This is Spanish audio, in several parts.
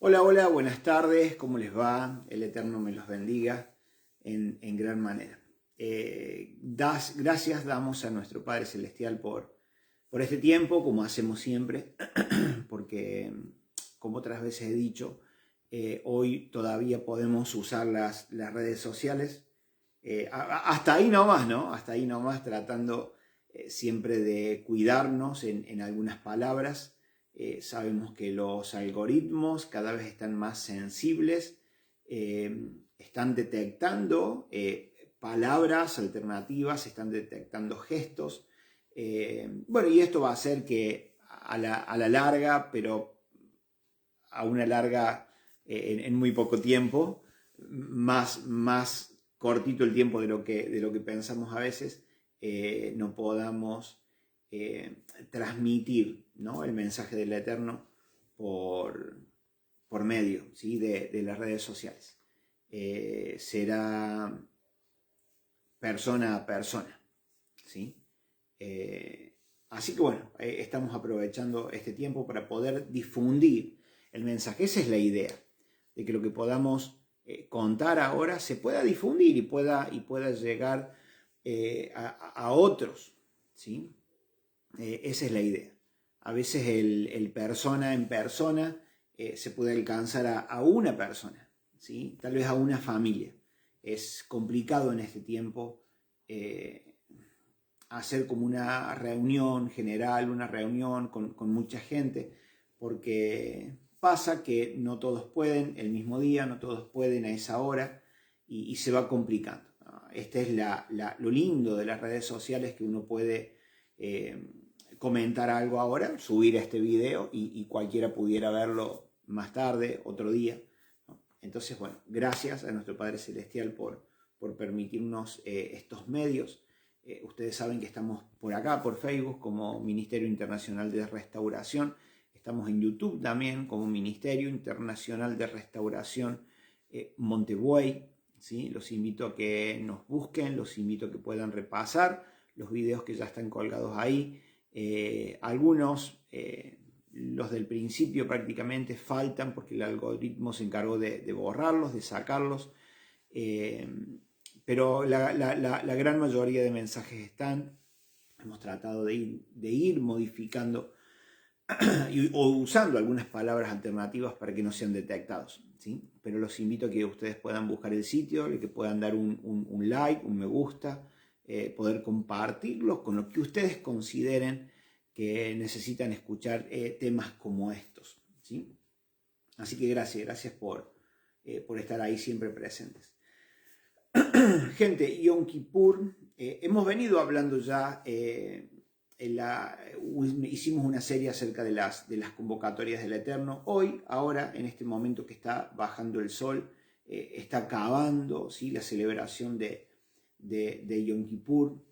Hola, hola, buenas tardes, ¿cómo les va? El Eterno me los bendiga en gran manera. Gracias damos a nuestro Padre Celestial por este tiempo, como hacemos siempre, porque, como otras veces he dicho, hoy todavía podemos usar las redes sociales. Hasta ahí nomás, ¿no? Hasta ahí nomás, tratando siempre de cuidarnos en algunas palabras. Sabemos que los algoritmos cada vez están más sensibles, están detectando palabras alternativas, están detectando gestos. Bueno, y esto va a hacer que a la larga, pero a una larga en muy poco tiempo, más cortito el tiempo de lo que pensamos a veces, no podamos transmitir, ¿no?, el mensaje del Eterno por medio, ¿sí?, de las redes sociales. Será persona a persona, ¿sí? Así que bueno, estamos aprovechando este tiempo para poder difundir el mensaje. Esa es la idea, de que lo que podamos contar ahora se pueda difundir y pueda llegar a otros, ¿sí? Esa es la idea. A veces el persona en persona se puede alcanzar a una persona, ¿sí?, tal vez a una familia. Es complicado en este tiempo hacer como una reunión general, una reunión con mucha gente, porque pasa que no todos pueden el mismo día, no todos pueden a esa hora, y se va complicando. Este es lo lindo de las redes sociales, que uno puede comentar algo ahora, subir este video y cualquiera pudiera verlo más tarde, otro día, ¿no? Entonces, bueno, gracias a nuestro Padre Celestial por permitirnos estos medios. Ustedes saben que estamos por acá, por Facebook, como Ministerio Internacional de Restauración. Estamos en YouTube también como Ministerio Internacional de Restauración Montebuey, ¿sí? Los invito a que nos busquen, los invito a que puedan repasar los videos que ya están colgados ahí. Algunos, los del principio prácticamente faltan porque el algoritmo se encargó de borrarlos, de sacarlos. Pero la gran mayoría de mensajes están. Hemos tratado de ir modificando o usando algunas palabras alternativas para que no sean detectados, ¿sí? Pero los invito a que ustedes puedan buscar el sitio, que puedan dar un like, un me gusta, poder compartirlos con lo que ustedes consideren que necesitan escuchar temas como estos, ¿sí? Así que gracias por estar ahí siempre presentes. Gente, Yom Kippur, hemos venido hablando ya, hicimos una serie acerca de las convocatorias del Eterno. Hoy, ahora, en este momento que está bajando el sol, está acabando, ¿sí?, la celebración de Yom Kippur.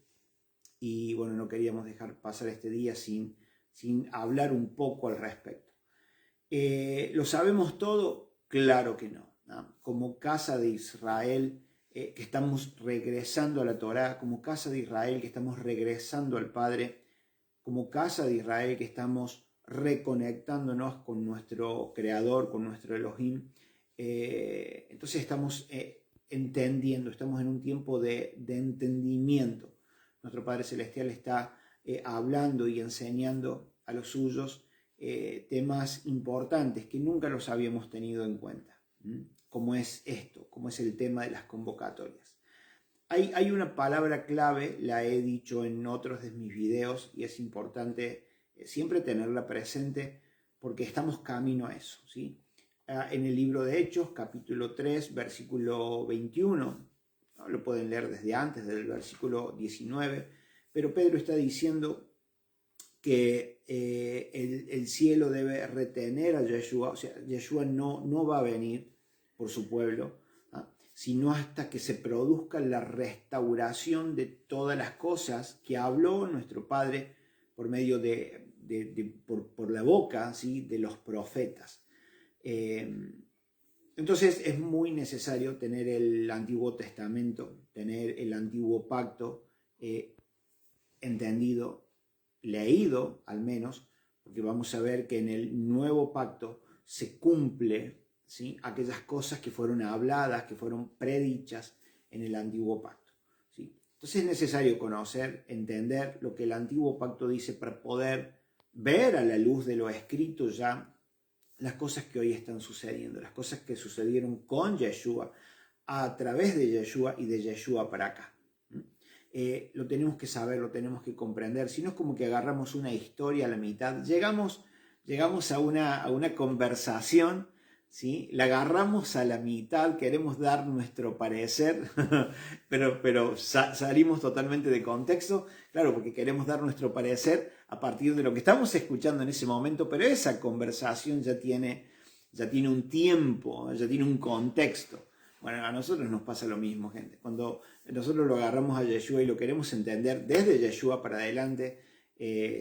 Y bueno, no queríamos dejar pasar este día sin hablar un poco al respecto. ¿Lo sabemos todo? Claro que no, ¿no? Como casa de Israel, que estamos regresando a la Torá, como casa de Israel que estamos regresando al Padre, como casa de Israel que estamos reconectándonos con nuestro Creador, con nuestro Elohim. Entonces estamos entendiendo, estamos en un tiempo de entendimiento. Nuestro Padre Celestial está hablando y enseñando a los suyos temas importantes que nunca los habíamos tenido en cuenta, como es esto, como es el tema de las convocatorias. Hay una palabra clave, la he dicho en otros de mis videos, y es importante siempre tenerla presente porque estamos camino a eso, ¿sí? En el libro de Hechos, capítulo 3, versículo 21, ¿no?, lo pueden leer desde antes, del versículo 19, pero Pedro está diciendo que el cielo debe retener a Yeshua, o sea, Yeshua no va a venir por su pueblo, sino hasta que se produzca la restauración de todas las cosas que habló nuestro Padre por medio por la boca, ¿sí?, de los profetas. Entonces es muy necesario tener el Antiguo Testamento, tener el Antiguo Pacto entendido, leído al menos, porque vamos a ver que en el Nuevo Pacto se cumple ¿sí? Aquellas cosas que fueron habladas, que fueron predichas en el antiguo pacto, ¿sí? Entonces es necesario conocer, entender lo que el antiguo pacto dice para poder ver a la luz de lo escrito ya las cosas que hoy están sucediendo, las cosas que sucedieron con Yeshua, a través de Yeshua y de Yeshua para acá. Lo tenemos que saber, lo tenemos que comprender, si no es como que agarramos una historia a la mitad, llegamos a una conversación, ¿sí? La agarramos a la mitad, queremos dar nuestro parecer, pero salimos totalmente de contexto, claro, porque queremos dar nuestro parecer a partir de lo que estamos escuchando en ese momento, pero esa conversación ya tiene un tiempo, ya tiene un contexto. Bueno, a nosotros nos pasa lo mismo, gente. Cuando nosotros lo agarramos a Yeshua y lo queremos entender desde Yeshua para adelante,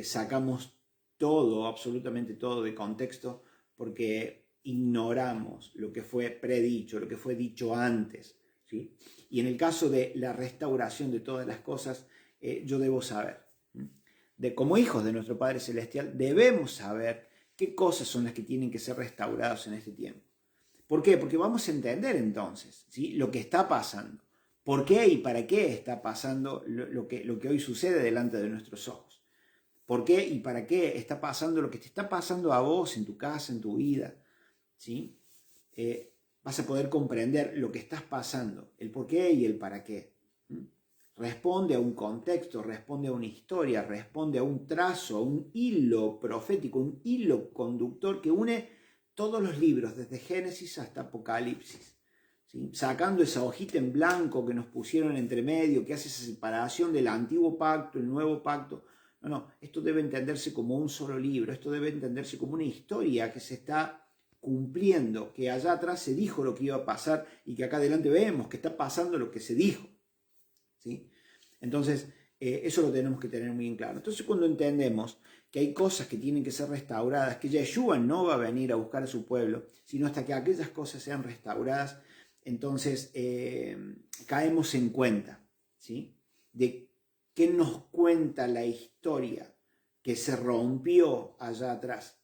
sacamos todo, absolutamente todo de contexto, porque ignoramos lo que fue predicho, lo que fue dicho antes, ¿sí? Y en el caso de la restauración de todas las cosas, yo debo saber, como hijos de nuestro Padre Celestial, debemos saber qué cosas son las que tienen que ser restauradas en este tiempo. ¿Por qué? Porque vamos a entender entonces, ¿sí? Lo que está pasando. ¿Por qué y para qué está pasando lo que hoy sucede delante de nuestros ojos? ¿Por qué y para qué está pasando lo que te está pasando a vos, en tu casa, en tu vida? ¿Sí? Vas a poder comprender lo que estás pasando, el por qué y el para qué. Responde a un contexto, responde a una historia, responde a un trazo, a un hilo profético, un hilo conductor que une todos los libros, desde Génesis hasta Apocalipsis, ¿sí? Sacando esa hojita en blanco que nos pusieron entre medio, que hace esa separación del antiguo pacto, el nuevo pacto. No, esto debe entenderse como un solo libro, esto debe entenderse como una historia que se está cumpliendo, que allá atrás se dijo lo que iba a pasar y que acá adelante vemos que está pasando lo que se dijo, ¿sí? Entonces, eso lo tenemos que tener muy en claro. Entonces, cuando entendemos que hay cosas que tienen que ser restauradas, que Yeshua no va a venir a buscar a su pueblo, sino hasta que aquellas cosas sean restauradas, entonces caemos en cuenta, ¿sí? De qué nos cuenta la historia que se rompió allá atrás.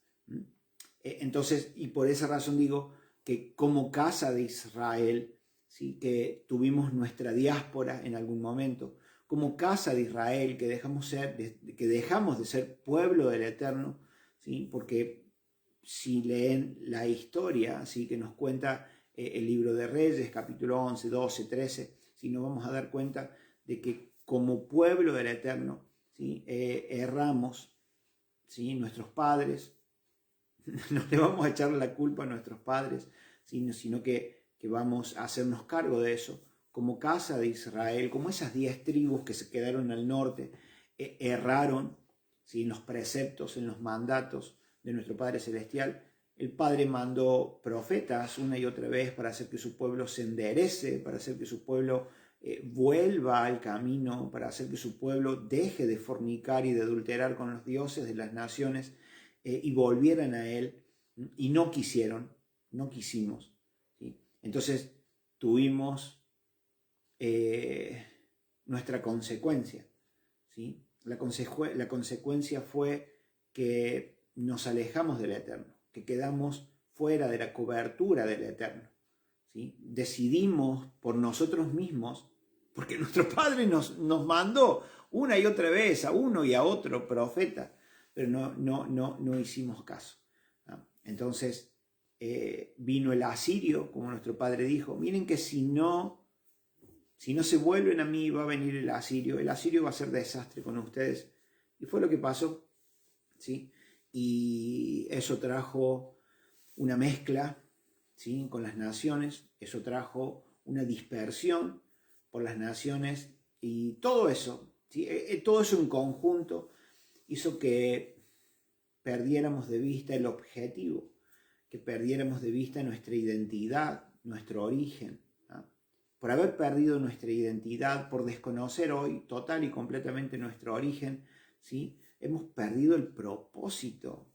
Entonces, y por esa razón digo que como casa de Israel, ¿sí? Que tuvimos nuestra diáspora en algún momento, como casa de Israel, que dejamos de ser pueblo del Eterno, ¿sí? Porque si leen la historia, ¿sí? Que nos cuenta el libro de Reyes, capítulo 11, 12, 13, ¿sí? Nos vamos a dar cuenta de que como pueblo del Eterno, ¿sí? Erramos, ¿sí? Nuestros padres, no le vamos a echar la culpa a nuestros padres, sino que vamos a hacernos cargo de eso, como casa de Israel, como esas 10 tribus que se quedaron al norte, erraron, ¿sí? En los preceptos, en los mandatos de nuestro Padre Celestial. El Padre mandó profetas una y otra vez para hacer que su pueblo se enderece, para hacer que su pueblo vuelva al camino, para hacer que su pueblo deje de fornicar y de adulterar con los dioses de las naciones y volvieran a Él, y no quisimos, ¿sí? Entonces tuvimos nuestra consecuencia, ¿sí? La consecuencia fue que nos alejamos del Eterno, que quedamos fuera de la cobertura del Eterno, ¿sí? Decidimos por nosotros mismos, porque nuestro Padre nos mandó una y otra vez a uno y a otro profeta, pero no hicimos caso, ¿no? Entonces vino el asirio, como nuestro Padre dijo, miren que si no se vuelven a mí, va a venir el asirio va a ser desastre con ustedes. Y fue lo que pasó, ¿sí? Y eso trajo una mezcla, ¿sí? Con las naciones, eso trajo una dispersión por las naciones, y todo eso, ¿sí? Todo eso en conjunto hizo que perdiéramos de vista el objetivo, que perdiéramos de vista nuestra identidad, nuestro origen. Por haber perdido nuestra identidad, por desconocer hoy total y completamente nuestro origen, ¿sí? Hemos perdido el propósito,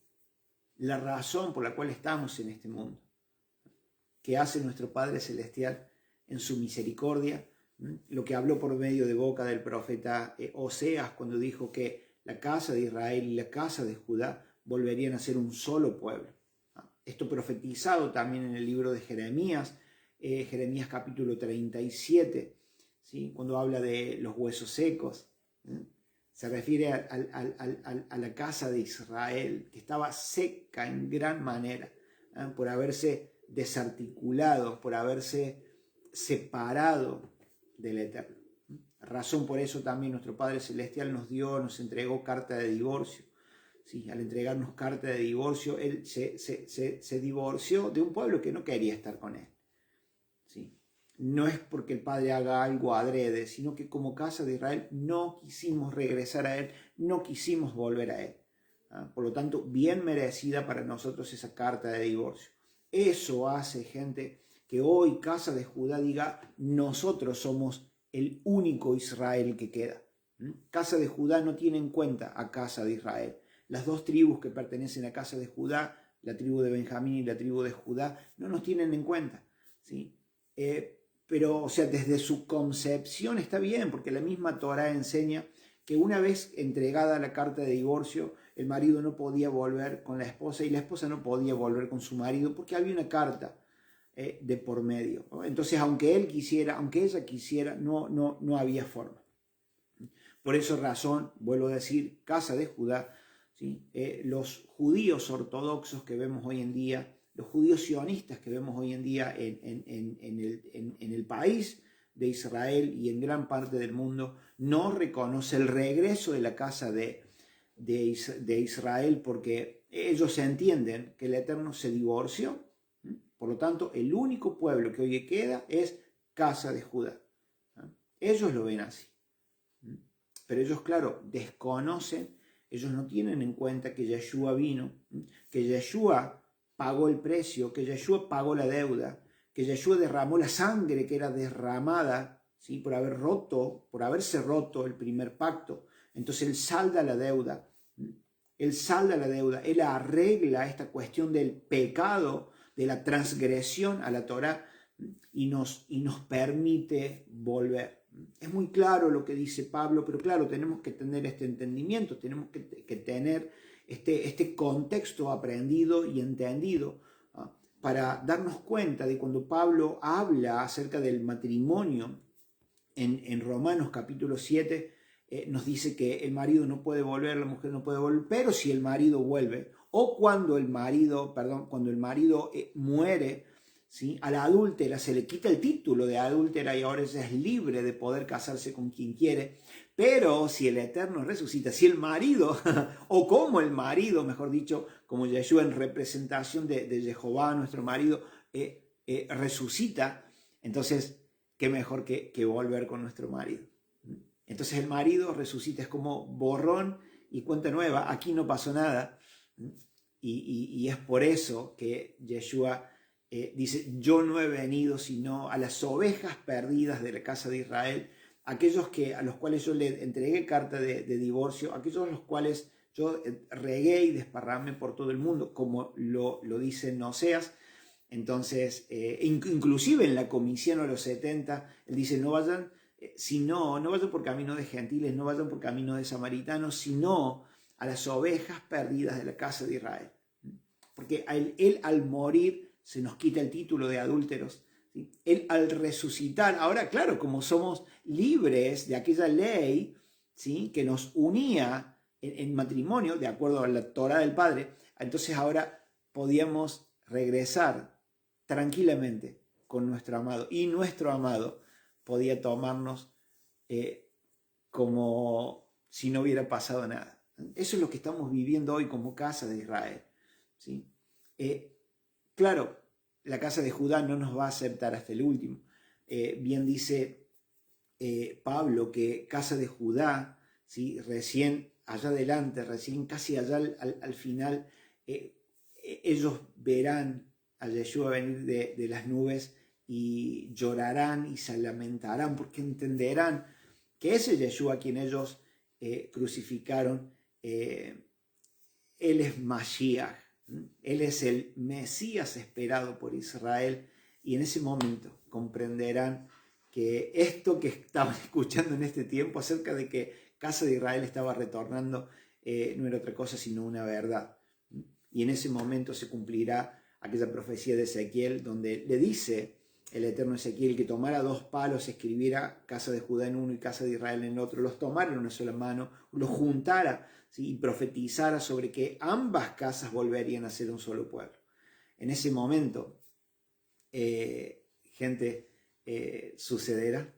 la razón por la cual estamos en este mundo. ¿Qué hace nuestro Padre Celestial en su misericordia? Lo que habló por medio de boca del profeta Oseas cuando dijo que la casa de Israel y la casa de Judá volverían a ser un solo pueblo. esto profetizado también en el libro de Jeremías, Jeremías capítulo 37, ¿sí? Cuando habla de los huesos secos. Se refiere a la casa de Israel, que estaba seca en gran manera, por haberse desarticulado, por haberse separado del Eterno. Razón por eso también nuestro Padre Celestial nos entregó carta de divorcio. Sí, al entregarnos carta de divorcio, Él se divorció de un pueblo que no quería estar con Él. ¿Sí? No es porque el Padre haga algo adrede, sino que como casa de Israel no quisimos regresar a Él, no quisimos volver a Él. Por lo tanto, bien merecida para nosotros esa carta de divorcio. Eso hace, gente, que hoy casa de Judá diga, nosotros somos el único Israel que queda. Casa de Judá no tiene en cuenta a casa de Israel. Las dos tribus que pertenecen a casa de Judá, la tribu de Benjamín y la tribu de Judá, no nos tienen en cuenta, ¿sí? Pero, o sea, desde su concepción está bien, porque la misma Torá enseña que una vez entregada la carta de divorcio, el marido no podía volver con la esposa y la esposa no podía volver con su marido porque había una carta de por medio, ¿no? Entonces, aunque él quisiera, aunque ella quisiera, no había forma. Por esa razón, vuelvo a decir, casa de Judá, ¿sí? Los judíos ortodoxos que vemos hoy en día, los judíos sionistas que vemos hoy en día en el país de Israel y en gran parte del mundo, no reconoce el regreso de la casa de Israel porque ellos entienden que el Eterno se divorció. Por lo tanto, el único pueblo que hoy queda es casa de Judá. Ellos lo ven así. Pero ellos, claro, desconocen, ellos no tienen en cuenta que Yeshua vino, que Yeshua pagó el precio, que Yeshua pagó la deuda, que Yeshua derramó la sangre que era derramada, ¿sí? por haberse roto el primer pacto. Entonces Él salda la deuda, Él arregla esta cuestión del pecado, de la transgresión a la Torá y nos permite volver. Es muy claro lo que dice Pablo, pero claro, tenemos que tener este entendimiento, tenemos que tener este contexto aprendido y entendido para darnos cuenta de cuando Pablo habla acerca del matrimonio en Romanos capítulo 7, nos dice que el marido no puede volver, la mujer no puede volver, pero si el marido vuelve, o cuando el marido muere, ¿sí? A la adúltera se le quita el título de adúltera y ahora ella es libre de poder casarse con quien quiere. Pero si el Eterno resucita, si el marido, o como el marido, mejor dicho, como Yeshua en representación de Jehová, nuestro marido, resucita, entonces, qué mejor que volver con nuestro marido. Entonces el marido resucita, es como borrón y cuenta nueva, aquí no pasó nada. Y es por eso que Yeshua dice, yo no he venido sino a las ovejas perdidas de la casa de Israel, aquellos a los cuales yo le entregué carta de divorcio, aquellos a los cuales yo regué y desparramé por todo el mundo, como lo dice en Oseas. Entonces, inclusive en la comisión a los 70, él dice, no vayan por camino de gentiles, no vayan por camino de samaritanos, sino a las ovejas perdidas de la casa de Israel. Porque él al morir se nos quita el título de adúlteros, ¿sí? Él al resucitar, ahora claro, como somos libres de aquella ley, ¿sí? Que nos unía en matrimonio, de acuerdo a la Torá del Padre, entonces ahora podíamos regresar tranquilamente con nuestro amado, y nuestro amado podía tomarnos como si no hubiera pasado nada. Eso es lo que estamos viviendo hoy como casa de Israel, ¿sí? Claro, la casa de Judá no nos va a aceptar hasta el último. Bien dice Pablo que casa de Judá, ¿sí? Recién allá adelante, recién casi allá al final, ellos verán a Yeshua venir de las nubes y llorarán y se lamentarán porque entenderán que ese Yeshua a quien ellos crucificaron, él es Mashiach, él es el Mesías esperado por Israel, y en ese momento comprenderán que esto que estaban escuchando en este tiempo acerca de que casa de Israel estaba retornando no era otra cosa sino una verdad. Y en ese momento se cumplirá aquella profecía de Ezequiel donde le dice el eterno Ezequiel que tomara 2 palos, escribiera casa de Judá en uno y casa de Israel en el otro, los tomara en una sola mano, los juntara, ¿sí? Y profetizara sobre que ambas casas volverían a ser un solo pueblo. En ese momento, gente, sucederá.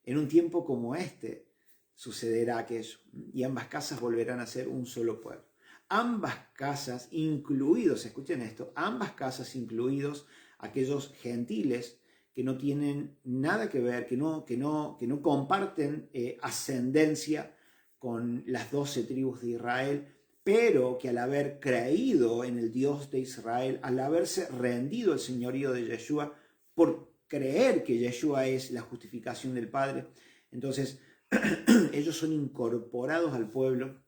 En un tiempo como este, sucederá aquello. Y ambas casas volverán a ser un solo pueblo. Ambas casas incluidos, escuchen esto, ambas casas incluidos aquellos gentiles que no tienen nada que ver, que no comparten ascendencia con las 12 tribus de Israel, pero que al haber creído en el Dios de Israel, al haberse rendido al señorío de Yeshua, por creer que Yeshua es la justificación del Padre, entonces ellos son incorporados al pueblo.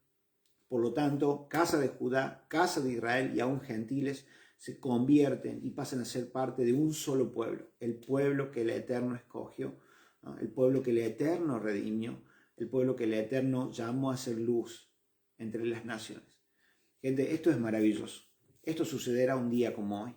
Por lo tanto, casa de Judá, casa de Israel y aún gentiles se convierten y pasan a ser parte de un solo pueblo, el pueblo que el Eterno escogió, ¿no? El pueblo que el Eterno redimió, el pueblo que el Eterno llamó a ser luz entre las naciones. Gente, esto es maravilloso. Esto sucederá un día como hoy.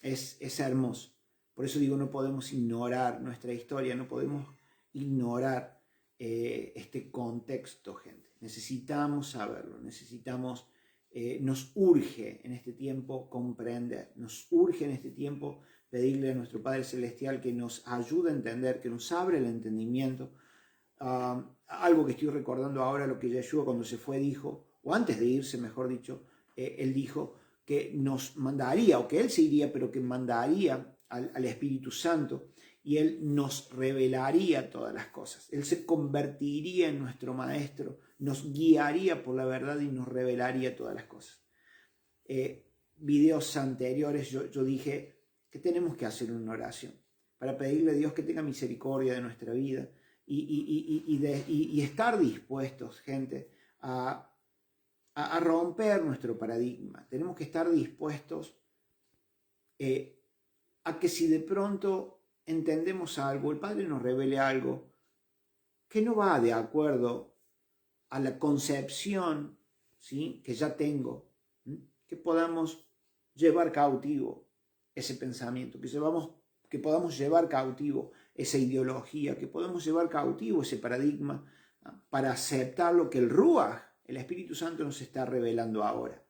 Es hermoso. Por eso digo, no podemos ignorar nuestra historia, no podemos ignorar este contexto, gente. Necesitamos saberlo, necesitamos, nos urge en este tiempo comprender, nos urge en este tiempo pedirle a nuestro Padre Celestial que nos ayude a entender, que nos abra el entendimiento. Algo que estoy recordando ahora, lo que Yeshua cuando se fue dijo, o antes de irse, mejor dicho, él dijo que nos mandaría, o que él se iría, pero que mandaría al Espíritu Santo, y él nos revelaría todas las cosas. Él se convertiría en nuestro maestro, nos guiaría por la verdad y nos revelaría todas las cosas. Videos anteriores yo dije que tenemos que hacer una oración para pedirle a Dios que tenga misericordia de nuestra vida y estar dispuestos, gente, a romper nuestro paradigma. Tenemos que estar dispuestos a que si de pronto entendemos algo, el Padre nos revele algo que no va de acuerdo a la concepción, ¿sí?, que ya tengo, que podamos llevar cautivo ese pensamiento, que podamos llevar cautivo esa ideología, que podamos llevar cautivo ese paradigma para aceptar lo que el Ruach, el Espíritu Santo, nos está revelando ahora.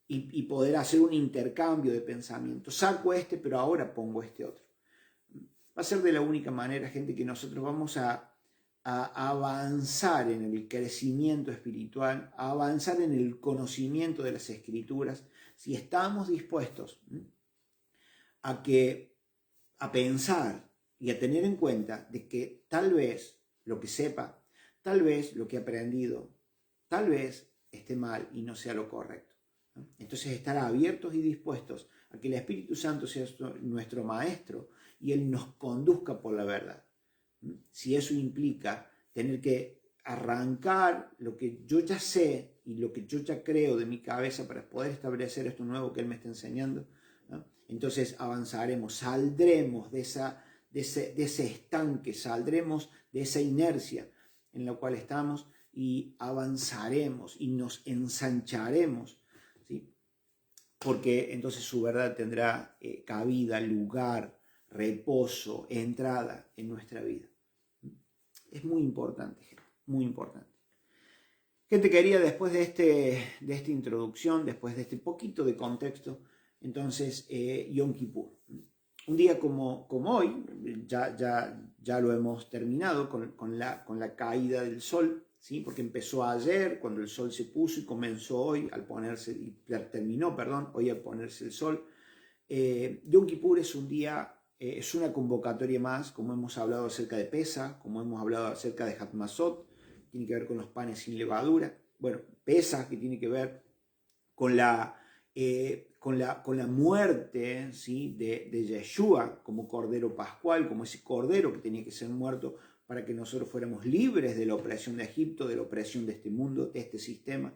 Y poder hacer un intercambio de pensamientos. Saco este, pero ahora pongo este otro. Va a ser de la única manera, gente, que nosotros vamos a avanzar en el crecimiento espiritual, a avanzar en el conocimiento de las Escrituras, si estamos dispuestos a pensar y a tener en cuenta de que tal vez lo que sepa, tal vez lo que he aprendido, tal vez esté mal y no sea lo correcto. Entonces estar abiertos y dispuestos a que el Espíritu Santo sea nuestro maestro y Él nos conduzca por la verdad. Si eso implica tener que arrancar lo que yo ya sé y lo que yo ya creo de mi cabeza para poder establecer esto nuevo que Él me está enseñando, ¿no?, entonces avanzaremos, saldremos de ese estanque, saldremos de esa inercia en la cual estamos y avanzaremos y nos ensancharemos, ¿sí?, porque entonces su verdad tendrá cabida, lugar, reposo, entrada en nuestra vida. Es muy importante, gente, muy importante. Gente querida, después de esta introducción, después de este poquito de contexto, entonces Yom Kippur. Un día como hoy, ya lo hemos terminado con la caída del sol, ¿sí?, porque empezó ayer cuando el sol se puso y comenzó hoy al ponerse, y terminó, hoy al ponerse el sol. Yom Kippur es un día, es una convocatoria más, como hemos hablado acerca de Pesaj, como hemos hablado acerca de Hatmasot, tiene que ver con los panes sin levadura. Bueno, Pesaj, que tiene que ver con la muerte, ¿sí?, de Yeshua como cordero pascual, como ese cordero que tenía que ser muerto para que nosotros fuéramos libres de la opresión de Egipto, de la opresión de este mundo, de este sistema.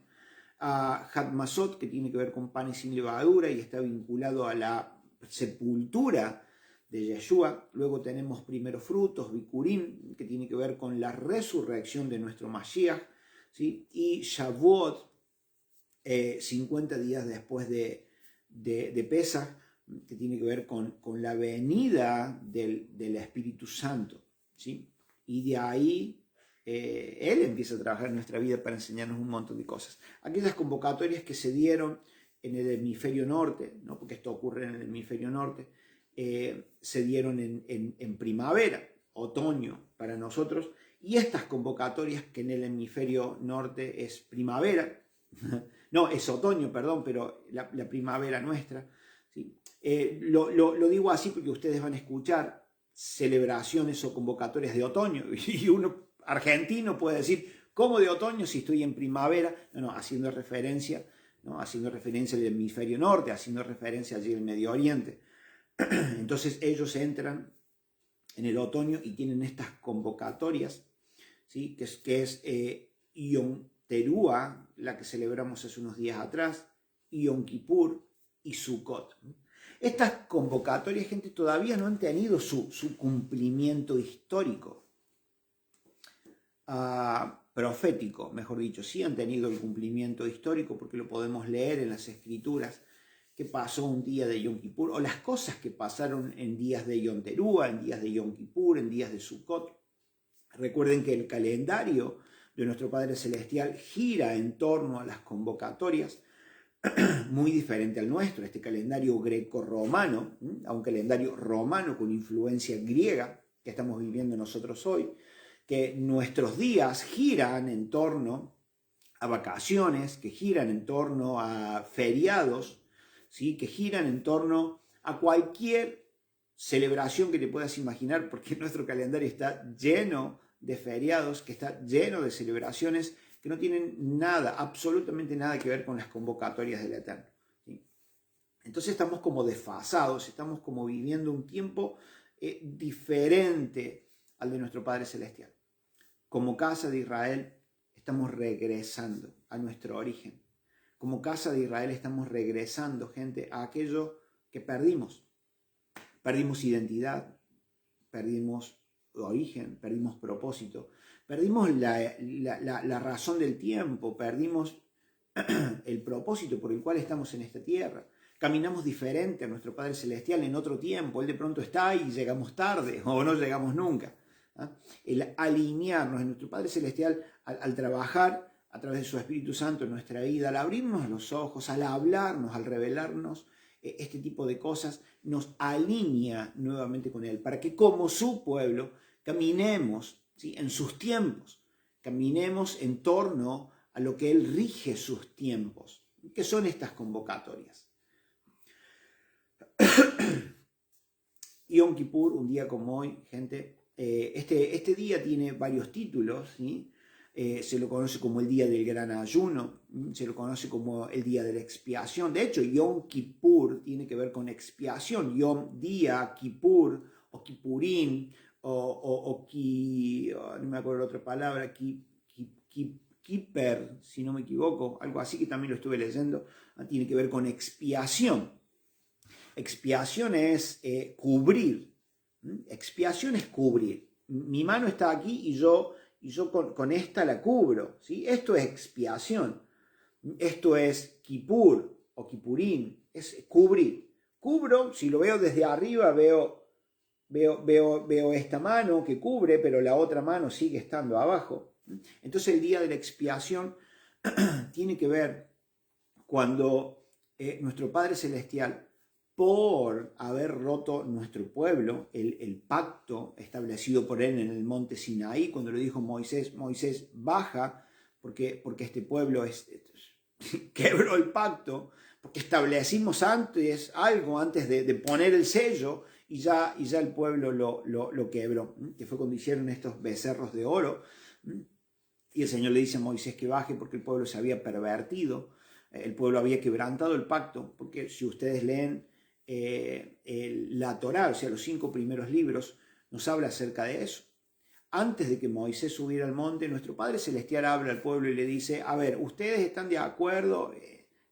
Hatmasot, que tiene que ver con panes sin levadura y está vinculado a la sepultura de Yeshua. Luego tenemos primeros frutos, Bikurim, que tiene que ver con la resurrección de nuestro Mashiach, ¿sí?, y Shavuot, 50 días después de de Pesaj, que tiene que ver con la venida del Espíritu Santo, ¿sí? Y de ahí Él empieza a trabajar en nuestra vida para enseñarnos un montón de cosas. Aquellas convocatorias que se dieron en el hemisferio norte, ¿no? Porque esto ocurre en el hemisferio norte, se dieron en primavera, otoño para nosotros, y estas convocatorias que en el hemisferio norte es primavera, no, es otoño, perdón, pero la primavera nuestra, ¿sí? Lo digo así porque ustedes van a escuchar celebraciones o convocatorias de otoño, y uno argentino puede decir, ¿cómo de otoño si estoy en primavera? No, haciendo referencia, ¿no? Haciendo referencia al hemisferio norte, haciendo referencia allí al Medio Oriente. Entonces ellos entran en el otoño y tienen estas convocatorias, ¿sí? que es Yom Teruah, la que celebramos hace unos días atrás, Yom Kippur y Sukkot. Estas convocatorias, gente, todavía no han tenido su cumplimiento histórico, profético, mejor dicho. Sí han tenido el cumplimiento histórico porque lo podemos leer en las Escrituras, que pasó un día de Yom Kippur, o las cosas que pasaron en días de Yom Teruah, en días de Yom Kippur, en días de Sukkot. Recuerden que el calendario de nuestro Padre Celestial gira en torno a las convocatorias, muy diferente al nuestro, este calendario greco-romano, a un calendario romano con influencia griega que estamos viviendo nosotros hoy, que nuestros días giran en torno a vacaciones, que giran en torno a feriados, ¿sí? Que giran en torno a cualquier celebración que te puedas imaginar, porque nuestro calendario está lleno de feriados, que está lleno de celebraciones que no tienen nada, absolutamente nada que ver con las convocatorias del Eterno, ¿sí? Entonces estamos como desfasados, estamos como viviendo un tiempo diferente al de nuestro Padre Celestial. Como casa de Israel estamos regresando a nuestro origen. Como casa de Israel estamos regresando, gente, a aquello que perdimos. Perdimos identidad, perdimos origen, perdimos propósito, perdimos la razón del tiempo, perdimos el propósito por el cual estamos en esta tierra. Caminamos diferente a nuestro Padre Celestial en otro tiempo. Él de pronto está ahí y llegamos tarde o no llegamos nunca. El alinearnos en nuestro Padre Celestial al trabajar a través de su Espíritu Santo en nuestra vida, al abrirnos los ojos, al hablarnos, al revelarnos este tipo de cosas, nos alinea nuevamente con Él, para que como su pueblo caminemos, ¿sí? En sus tiempos, caminemos en torno a lo que Él rige sus tiempos, que son estas convocatorias. Yom Kippur, un día como hoy, gente, este día tiene varios títulos, ¿sí? Se lo conoce como el día del gran ayuno, se lo conoce como el día de la expiación. De hecho, Yom Kippur tiene que ver con expiación. Yom, día, Kippur, o Kippurín, no me acuerdo la otra palabra, Kipper, si no me equivoco, algo así que también lo estuve leyendo, tiene que ver con expiación. Expiación es cubrir. Expiación es cubrir. Mi mano está aquí y yo con esta la cubro, ¿sí? Esto es expiación. Esto es Kippur o Kippurín, es cubrir. Cubro, si lo veo desde arriba, veo esta mano que cubre, pero la otra mano sigue estando abajo. Entonces el día de la expiación tiene que ver cuando nuestro Padre Celestial, por haber roto nuestro pueblo, el pacto establecido por él en el monte Sinaí, cuando le dijo Moisés, baja, porque este pueblo quebró el pacto, porque establecimos antes algo, antes de poner el sello, y ya el pueblo lo quebró, que fue cuando hicieron estos becerros de oro, y el Señor le dice a Moisés que baje porque el pueblo se había pervertido, el pueblo había quebrantado el pacto, porque si ustedes leen la Torá, o sea, los 5 primeros libros, nos habla acerca de eso. Antes de que Moisés subiera al monte, nuestro Padre Celestial habla al pueblo y le dice, a ver, ¿ustedes están de acuerdo?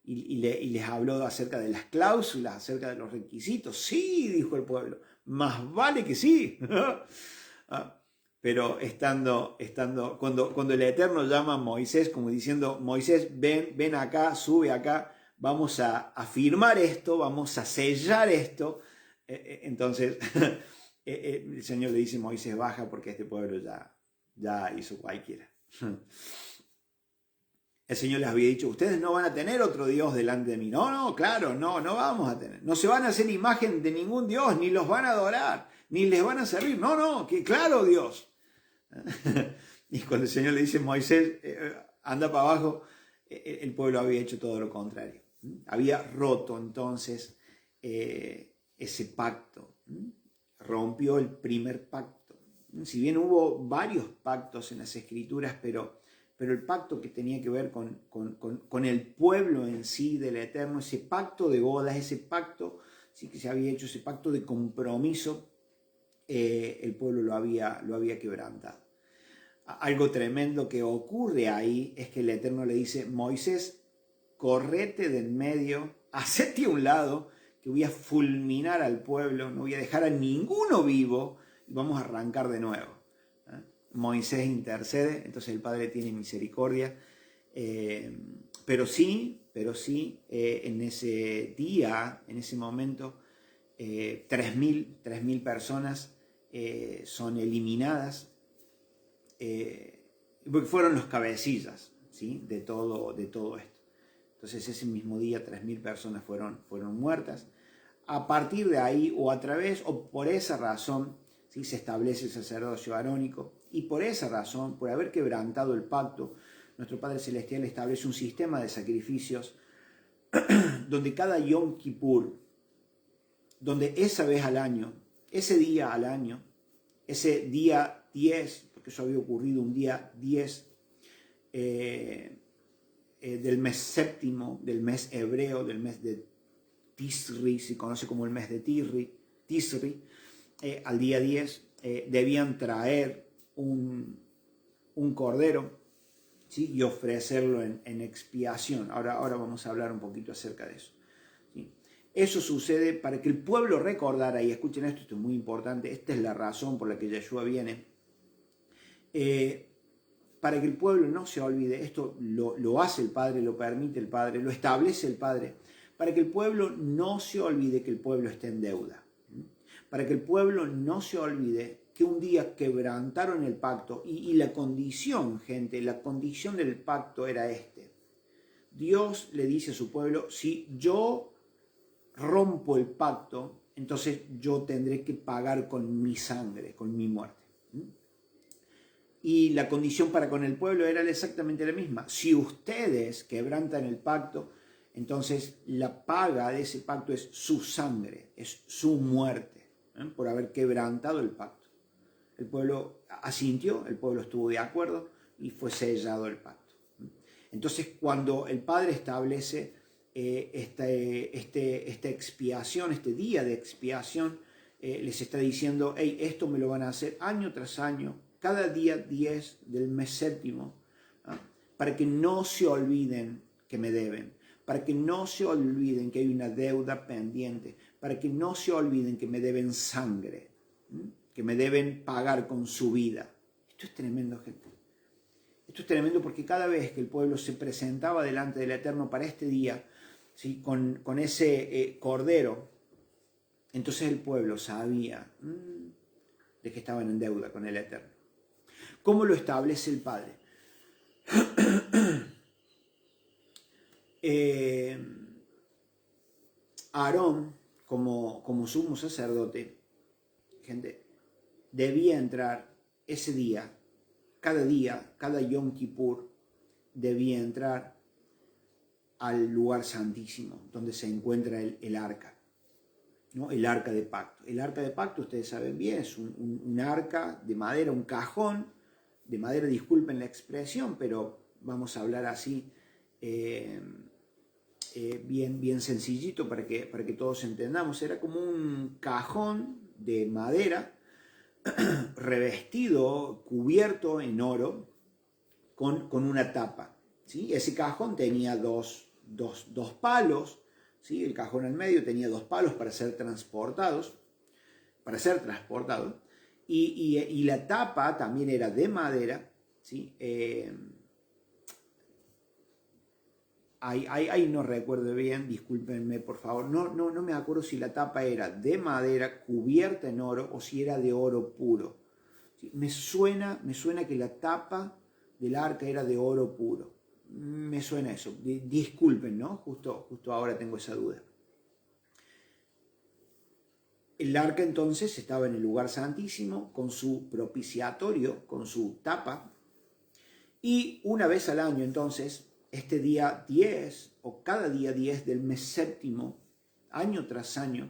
Y les habló acerca de las cláusulas, acerca de los requisitos. Sí, dijo el pueblo, más vale que sí. Pero cuando el Eterno llama a Moisés, como diciendo, Moisés, ven acá, sube acá, vamos a firmar esto, vamos a sellar esto. Entonces el Señor le dice: Moisés, baja porque este pueblo ya hizo cualquiera. El Señor les había dicho: ustedes no van a tener otro Dios delante de mí. No, claro, no vamos a tener. No se van a hacer imagen de ningún Dios, ni los van a adorar, ni les van a servir. No, que claro, Dios. Y cuando el Señor le dice: Moisés, anda para abajo, el pueblo había hecho todo lo contrario. Había roto entonces ese pacto. Rompió el primer pacto. Si bien hubo varios pactos en las Escrituras, pero el pacto que tenía que ver con el pueblo en sí del Eterno, ese pacto de bodas, ese pacto sí que se había hecho, ese pacto de compromiso, el pueblo lo había quebrantado. Algo tremendo que ocurre ahí es que el Eterno le dice: Moisés, correte de en medio, hacete a un lado, que voy a fulminar al pueblo, no voy a dejar a ninguno vivo, y vamos a arrancar de nuevo. Moisés intercede, entonces el Padre tiene misericordia, pero sí, en ese día, en ese momento, 3.000 personas son eliminadas, porque fueron los cabecillas, ¿sí? de todo esto. Entonces ese mismo día 3.000 personas fueron muertas. A partir de ahí, o a través, o por esa razón, ¿sí? se establece el sacerdocio arónico, y por esa razón, por haber quebrantado el pacto, nuestro Padre Celestial establece un sistema de sacrificios donde cada Yom Kippur, donde esa vez al año, ese día al año, ese día 10, porque eso había ocurrido un día 10 del mes séptimo, del mes hebreo, del mes de Tisri, se conoce como el mes de Tisri, al día 10 debían traer un cordero, ¿sí? y ofrecerlo en expiación. Ahora vamos a hablar un poquito acerca de eso. ¿Sí? Eso sucede para que el pueblo recordara, y escuchen esto es muy importante, esta es la razón por la que Yeshua viene, para que el pueblo no se olvide. Esto lo hace el Padre, lo permite el Padre, lo establece el Padre, para que el pueblo no se olvide que el pueblo está en deuda, para que el pueblo no se olvide que un día quebrantaron el pacto, y la condición, gente, la condición del pacto era este. Dios le dice a su pueblo: si yo rompo el pacto, entonces yo tendré que pagar con mi sangre, con mi muerte. Y la condición para con el pueblo era exactamente la misma. Si ustedes quebrantan el pacto, entonces la paga de ese pacto es su sangre, es su muerte, por haber quebrantado el pacto. El pueblo asintió, el pueblo estuvo de acuerdo y fue sellado el pacto. Entonces, cuando el Padre establece esta expiación, este día de expiación, les está diciendo: hey, esto me lo van a hacer año tras año, cada día 10 del mes séptimo, para que no se olviden que me deben, para que no se olviden que hay una deuda pendiente, para que no se olviden que me deben sangre, que me deben pagar con su vida. Esto es tremendo, gente. Esto es tremendo, porque cada vez que el pueblo se presentaba delante del Eterno para este día, ¿sí? con ese cordero, entonces el pueblo sabía de que estaban en deuda con el Eterno. ¿Cómo lo establece el Padre? Aarón, como sumo sacerdote, gente, debía entrar ese día, cada Yom Kippur, debía entrar al lugar santísimo, donde se encuentra el arca, ¿no? El arca de pacto. El arca de pacto, ustedes saben bien, es un arca de madera, un cajón de madera, disculpen la expresión, pero vamos a hablar así, bien sencillito para que todos entendamos. Era como un cajón de madera, revestido, cubierto en oro, con una tapa, ¿sí? Ese cajón tenía dos palos, ¿sí? El cajón al medio tenía 2 palos para ser transportado, y la tapa también era de madera, ¿sí? ahí no recuerdo bien, discúlpenme por favor, no me acuerdo si la tapa era de madera cubierta en oro o si era de oro puro. ¿Sí? Me suena que la tapa del arca era de oro puro. Me suena eso. Disculpen, ¿no? Justo ahora tengo esa duda. El arca entonces estaba en el lugar santísimo con su propiciatorio, con su tapa. Y una vez al año entonces, este día 10 o cada día 10 del mes séptimo, año tras año,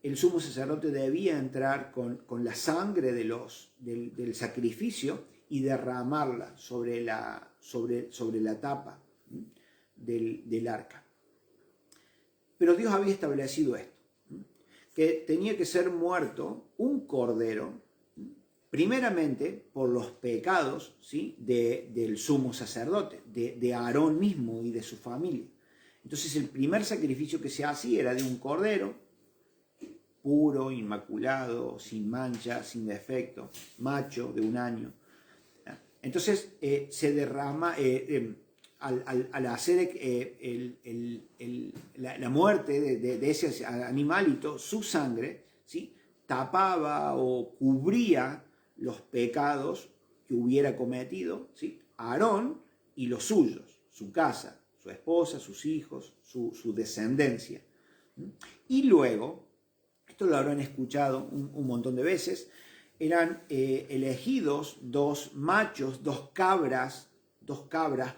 el sumo sacerdote debía entrar con la sangre del sacrificio y derramarla sobre la tapa del arca. Pero Dios había establecido esto, que tenía que ser muerto un cordero, primeramente por los pecados, ¿sí?, del sumo sacerdote, de Aarón mismo y de su familia. Entonces el primer sacrificio que se hacía era de un cordero, puro, inmaculado, sin mancha, sin defecto, macho, de 1 año. Entonces se derrama, al hacer la muerte de ese animalito, su sangre, ¿sí?, tapaba o cubría los pecados que hubiera cometido, ¿sí?, Aarón y los suyos, su casa, su esposa, sus hijos, su descendencia. Y luego, esto lo habrán escuchado un montón de veces, eran elegidos 2 machos, 2 cabras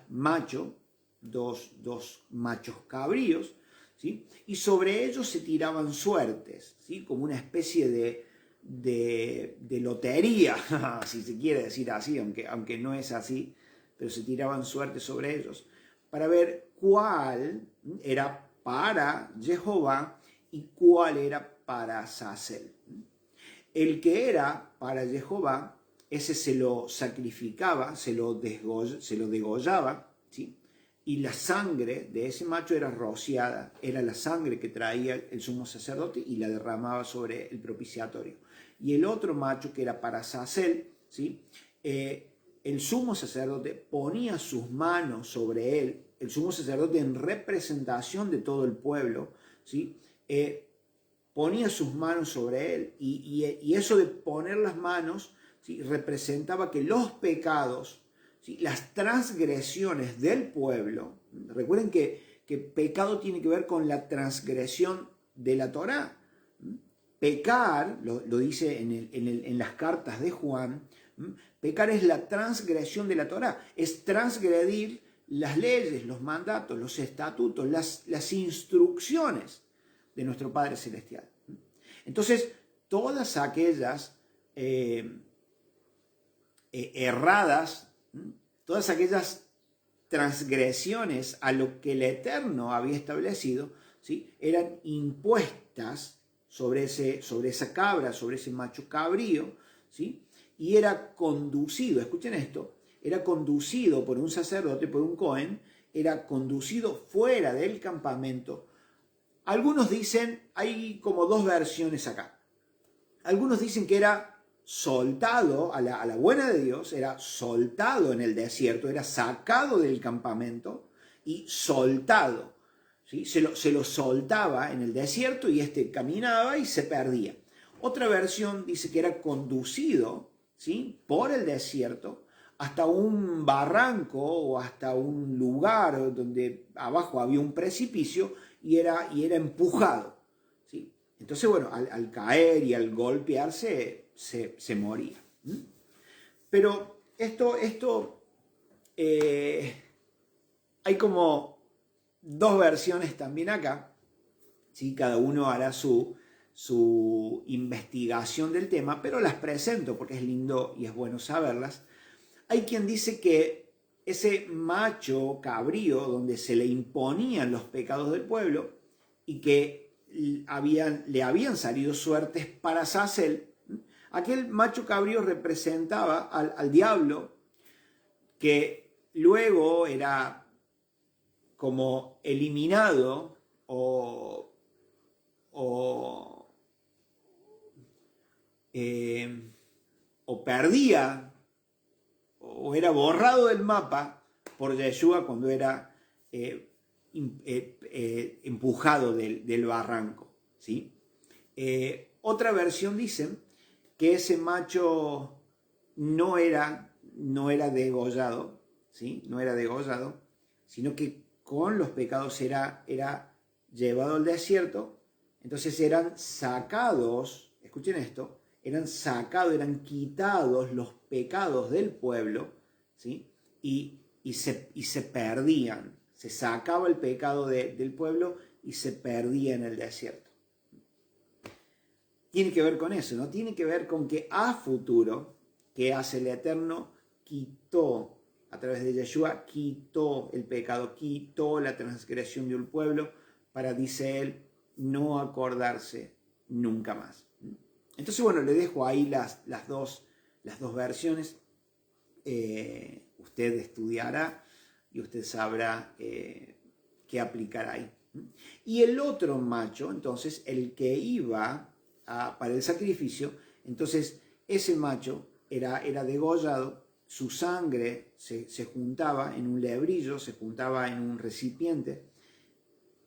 macho, dos machos cabríos, ¿sí?, y sobre ellos se tiraban suertes, ¿sí?, como una especie de lotería, si se quiere decir así, aunque no es así, pero se tiraban suertes sobre ellos, para ver cuál era para Jehová y cuál era para Azazel. El que era para Jehová, ese se lo sacrificaba, se lo degollaba, ¿sí?, y la sangre de ese macho era rociada, era la sangre que traía el sumo sacerdote y la derramaba sobre el propiciatorio. Y el otro macho, que era para Azazel, ¿sí?, el sumo sacerdote ponía sus manos sobre él, el sumo sacerdote en representación de todo el pueblo, ¿sí?, ponía sus manos sobre él, y eso de poner las manos, ¿sí?, representaba que los pecados, ¿sí?, las transgresiones del pueblo, recuerden que pecado tiene que ver con la transgresión de la Torá. Pecar, lo dice en las cartas de Juan, pecar es la transgresión de la Torá, es transgredir las leyes, los mandatos, los estatutos, las instrucciones de nuestro Padre Celestial. Entonces, todas aquellas erradas, todas aquellas transgresiones a lo que el Eterno había establecido, ¿sí?, eran impuestas sobre esa cabra, sobre ese macho cabrío, ¿sí?, y era conducido, escuchen esto, era conducido por un sacerdote, por un Cohen, era conducido fuera del campamento. Algunos dicen, hay como 2 versiones acá. Algunos dicen que era soltado, a la buena de Dios, era soltado en el desierto, era sacado del campamento y soltado, ¿sí?, se lo soltaba en el desierto y caminaba y se perdía. Otra versión dice que era conducido, ¿sí?, por el desierto hasta un barranco o hasta un lugar donde abajo había un precipicio y era empujado, ¿sí? Entonces, bueno, al caer y al golpearse se moría. Pero hay como 2 versiones también acá, ¿sí? Cada uno hará su investigación del tema, pero las presento porque es lindo y es bueno saberlas. Hay quien dice que ese macho cabrío donde se le imponían los pecados del pueblo y que le habían salido suertes para Azazel, aquel macho cabrío representaba al diablo, que luego era como eliminado o perdía o era borrado del mapa por Yeshua cuando era empujado del barranco, ¿sí? Otra versión dice que ese macho no era degollado, ¿sí? No era degollado, sino que con los pecados era llevado al desierto. Entonces eran sacados, escuchen esto, eran quitados los pecados del pueblo, ¿sí? Y se perdían, se sacaba el pecado del pueblo y se perdía en el desierto. Tiene que ver con eso, ¿no? Tiene que ver con que a futuro, ¿qué hace el Eterno? Quitó, a través de Yeshua, quitó el pecado, quitó la transgresión de un pueblo para, dice él, no acordarse nunca más. Entonces, bueno, le dejo ahí las dos versiones. Usted estudiará y usted sabrá qué aplicar ahí. Y el otro macho, entonces, el que iba para el sacrificio, entonces ese macho era degollado, su sangre se juntaba en un lebrillo, se juntaba en un recipiente.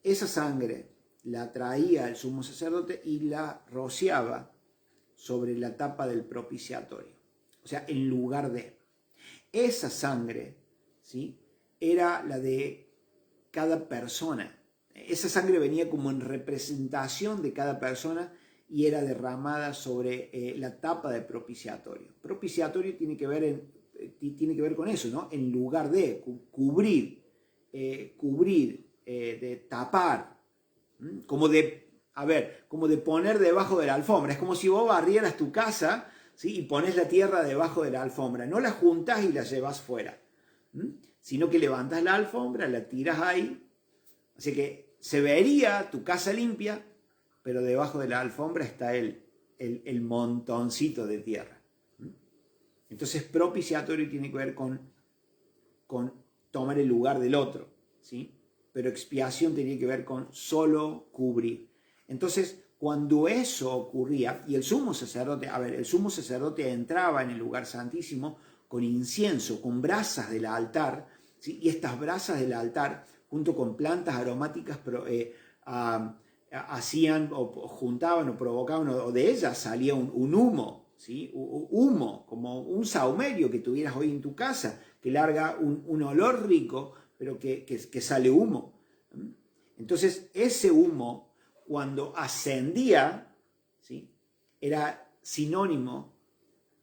Esa sangre la traía el sumo sacerdote y la rociaba sobre la tapa del propiciatorio. O sea, en lugar de. Esa sangre, ¿sí?, era la de cada persona. Esa sangre venía como en representación de cada persona y era derramada sobre la tapa del propiciatorio. Propiciatorio tiene que ver con eso, ¿no? En lugar de cubrir, de tapar, como de poner debajo de la alfombra. Es como si vos barrieras tu casa, ¿sí?, y pones la tierra debajo de la alfombra. No la juntás y la llevas fuera, sino que levantás la alfombra, la tiras ahí. Así que se vería tu casa limpia, pero debajo de la alfombra está el montoncito de tierra. Entonces, propiciatorio tiene que ver con tomar el lugar del otro, ¿sí? Pero expiación tenía que ver con solo cubrir. Entonces, cuando eso ocurría, y el sumo sacerdote entraba en el lugar santísimo con incienso, con brasas del altar, ¿sí? Y estas brasas del altar, junto con plantas aromáticas, hacían o juntaban o provocaban, o de ellas salía un humo, ¿sí? Humo, como un saumerio que tuvieras hoy en tu casa, que larga un olor rico, pero que sale humo. Entonces, ese humo, cuando ascendía, ¿sí?, era sinónimo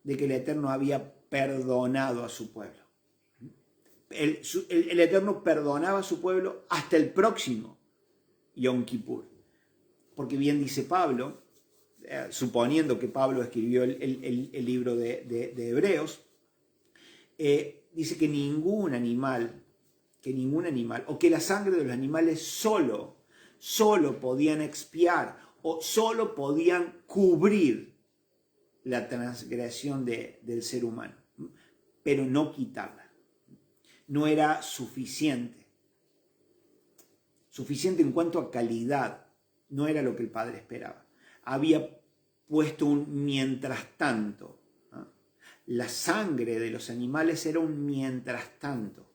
de que el Eterno había perdonado a su pueblo. El Eterno perdonaba a su pueblo hasta el próximo Yom Kippur. Porque bien dice Pablo, suponiendo que Pablo escribió el libro de Hebreos, dice que ningún animal, o que la sangre de los animales solo podían expiar o solo podían cubrir la transgresión del ser humano, pero no quitarla. No era suficiente en cuanto a calidad, no era lo que el Padre esperaba. Había puesto un mientras tanto. La sangre de los animales era un mientras tanto.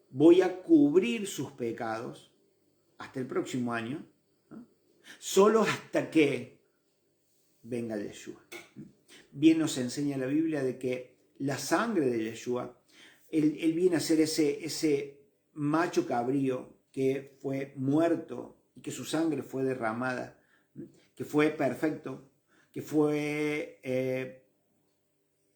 Voy a cubrir sus pecados hasta el próximo año, solo hasta que venga Yeshua. Bien nos enseña la Biblia de que la sangre de Yeshua, él viene a ser ese macho cabrío que fue muerto y que su sangre fue derramada, que fue perfecto, que fue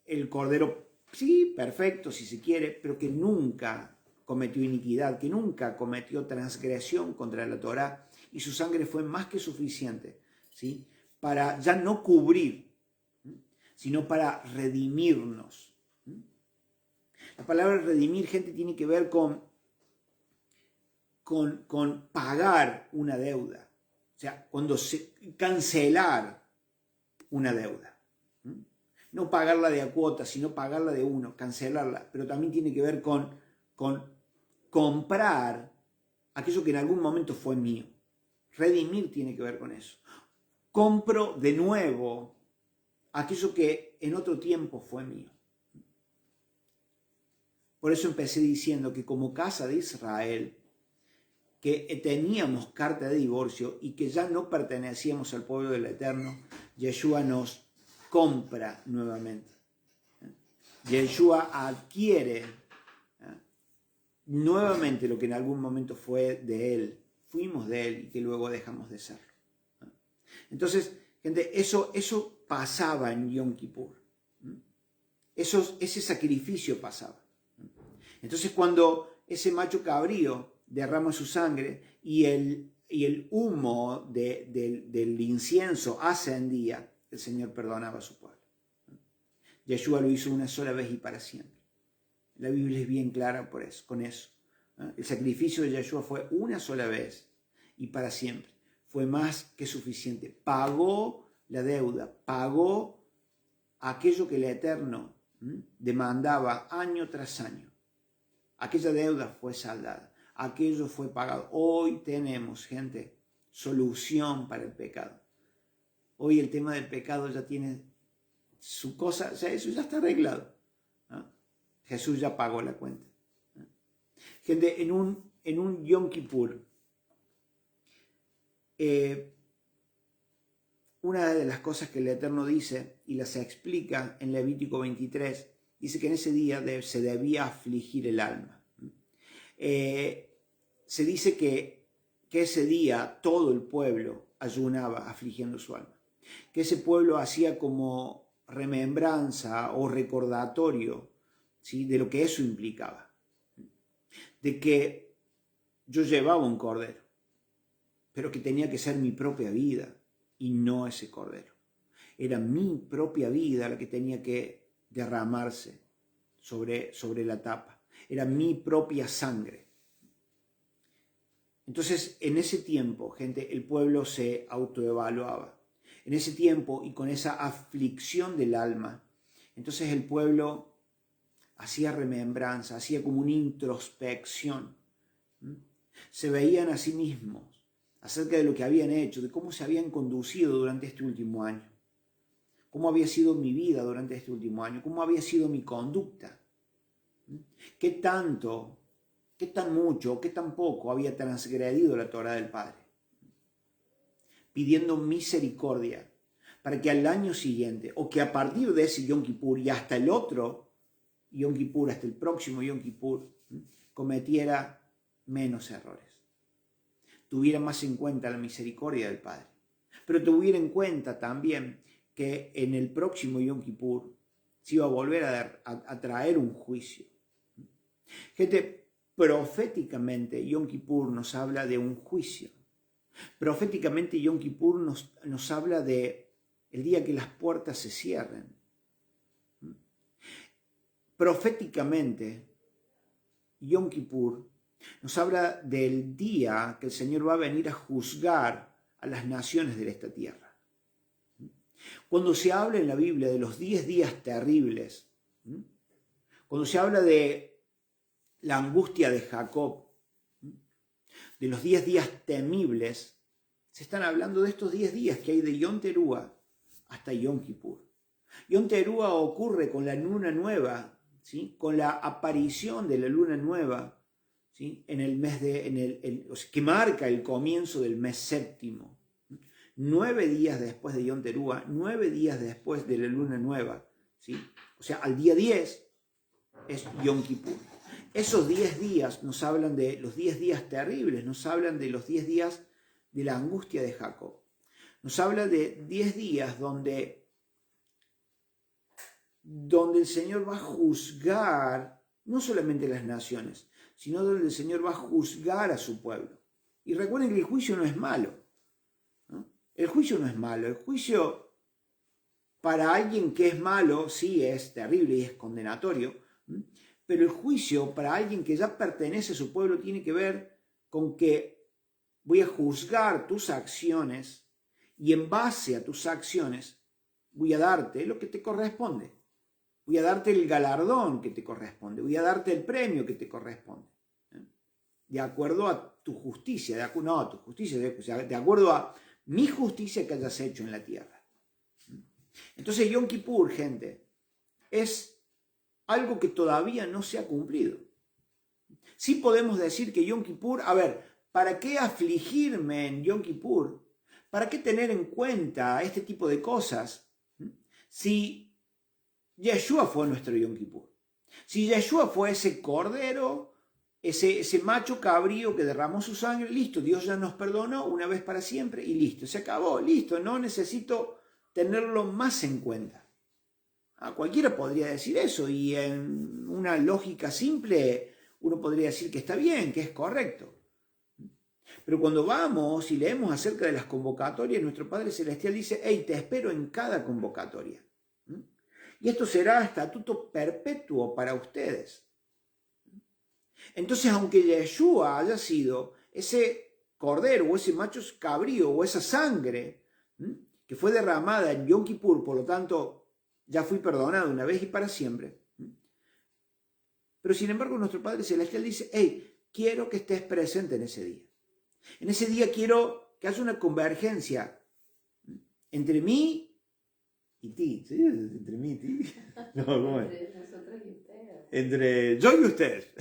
el cordero, sí, perfecto si se quiere, pero que nunca cometió iniquidad, que nunca cometió transgresión contra la Torá, y su sangre fue más que suficiente, ¿sí?, para ya no cubrir, sino para redimirnos. La palabra redimir, gente, tiene que ver con pagar una deuda. O sea, cancelar una deuda. No pagarla de a cuota, sino pagarla de uno, cancelarla. Pero también tiene que ver con comprar aquello que en algún momento fue mío. Redimir tiene que ver con eso. Compro de nuevo aquello que en otro tiempo fue mío. Por eso empecé diciendo que como casa de Israel, que teníamos carta de divorcio y que ya no pertenecíamos al pueblo del Eterno, Yeshua nos compra nuevamente. Yeshua adquiere nuevamente lo que en algún momento fue de Él, fuimos de Él y que luego dejamos de serlo. Entonces, gente, eso pasaba en Yom Kippur. Ese sacrificio pasaba. Entonces, cuando ese macho cabrío derrama su sangre y el humo del incienso ascendía, el Señor perdonaba a su pueblo. Yeshua lo hizo una sola vez y para siempre. La Biblia es bien clara con eso. El sacrificio de Yeshua fue una sola vez y para siempre. Fue más que suficiente. Pagó la deuda, pagó aquello que el Eterno demandaba año tras año. Aquella deuda fue saldada, aquello fue pagado. Hoy tenemos, gente, solución para el pecado. Hoy el tema del pecado ya tiene su cosa, o sea, eso ya está arreglado. Jesús ya pagó la cuenta. Gente, en un Yom Kippur, una de las cosas que el Eterno dice y las explica en Levítico 23, dice que en ese día se debía afligir el alma. Se dice que ese día todo el pueblo ayunaba afligiendo su alma. Que ese pueblo hacía como remembranza o recordatorio, ¿sí?, de lo que eso implicaba. De que yo llevaba un cordero, pero que tenía que ser mi propia vida y no ese cordero. Era mi propia vida la que tenía que derramarse sobre la tapa. Era mi propia sangre. Entonces, en ese tiempo, gente, el pueblo se autoevaluaba. En ese tiempo y con esa aflicción del alma, entonces el pueblo hacía remembranza, hacía como una introspección. Se veían a sí mismos acerca de lo que habían hecho, de cómo se habían conducido durante este último año, cómo había sido mi vida durante este último año, cómo había sido mi conducta, qué tanto, qué tan mucho, qué tan poco había transgredido la Torá del Padre, pidiendo misericordia para que al año siguiente, o que a partir de ese Yom Kippur y hasta el otro Yom Kippur, hasta el próximo Yom Kippur, cometiera menos errores. Tuviera más en cuenta la misericordia del Padre. Pero tuviera en cuenta también que en el próximo Yom Kippur se iba a volver a traer un juicio. Gente, proféticamente Yom Kippur nos habla de un juicio. Proféticamente Yom Kippur nos habla de el día que las puertas se cierren. Proféticamente, Yom Kippur nos habla del día que el Señor va a venir a juzgar a las naciones de esta tierra. Cuando se habla en la Biblia de los 10 días terribles, cuando se habla de la angustia de Jacob, de los 10 días temibles, se están hablando de estos 10 días que hay de Yom Teruah hasta Yom Kippur. Yom Teruah ocurre con la luna nueva, ¿sí?, con la aparición de la luna nueva, ¿sí?, en el mes que marca el comienzo del mes séptimo. 9 días después de Yom Teruah, 9 días después de la luna nueva, ¿sí? O sea, al día 10 es Yom Kippur. Esos 10 días nos hablan de los 10 días terribles, nos hablan de los 10 días de la angustia de Jacob. Nos habla de 10 días donde el Señor va a juzgar no solamente las naciones, sino donde el Señor va a juzgar a su pueblo. Y recuerden que el juicio no es malo, ¿no? El juicio no es malo. El juicio para alguien que es malo sí es terrible y es condenatorio, pero el juicio para alguien que ya pertenece a su pueblo tiene que ver con que voy a juzgar tus acciones y en base a tus acciones voy a darte lo que te corresponde. Voy a darte el galardón que te corresponde. Voy a darte el premio que te corresponde. De acuerdo a tu justicia. De acuerdo a mi justicia que hayas hecho en la tierra. Entonces Yom Kippur, gente, es algo que todavía no se ha cumplido. Sí podemos decir que Yom Kippur, a ver, ¿para qué afligirme en Yom Kippur? ¿Para qué tener en cuenta este tipo de cosas? Si Yeshua fue nuestro Yom Kippur, si Yeshua fue ese cordero, ese macho cabrío que derramó su sangre, listo, Dios ya nos perdonó una vez para siempre y listo, se acabó, listo, no necesito tenerlo más en cuenta. Cualquiera podría decir eso y en una lógica simple uno podría decir que está bien, que es correcto. Pero cuando vamos y leemos acerca de las convocatorias, nuestro Padre Celestial dice, hey, te espero en cada convocatoria. Y esto será estatuto perpetuo para ustedes. Entonces, aunque Yeshua haya sido ese cordero o ese macho cabrío o esa sangre que fue derramada en Yom Kippur, por lo tanto, ya fui perdonado una vez y para siempre. Pero sin embargo, nuestro Padre Celestial dice, hey, quiero que estés presente en ese día. En ese día quiero que haya una convergencia entre mí y ti. ¿Sí? ¿Entre mí y ti? No, ¿cómo es? Entre nosotros y ustedes. Entre yo y ustedes.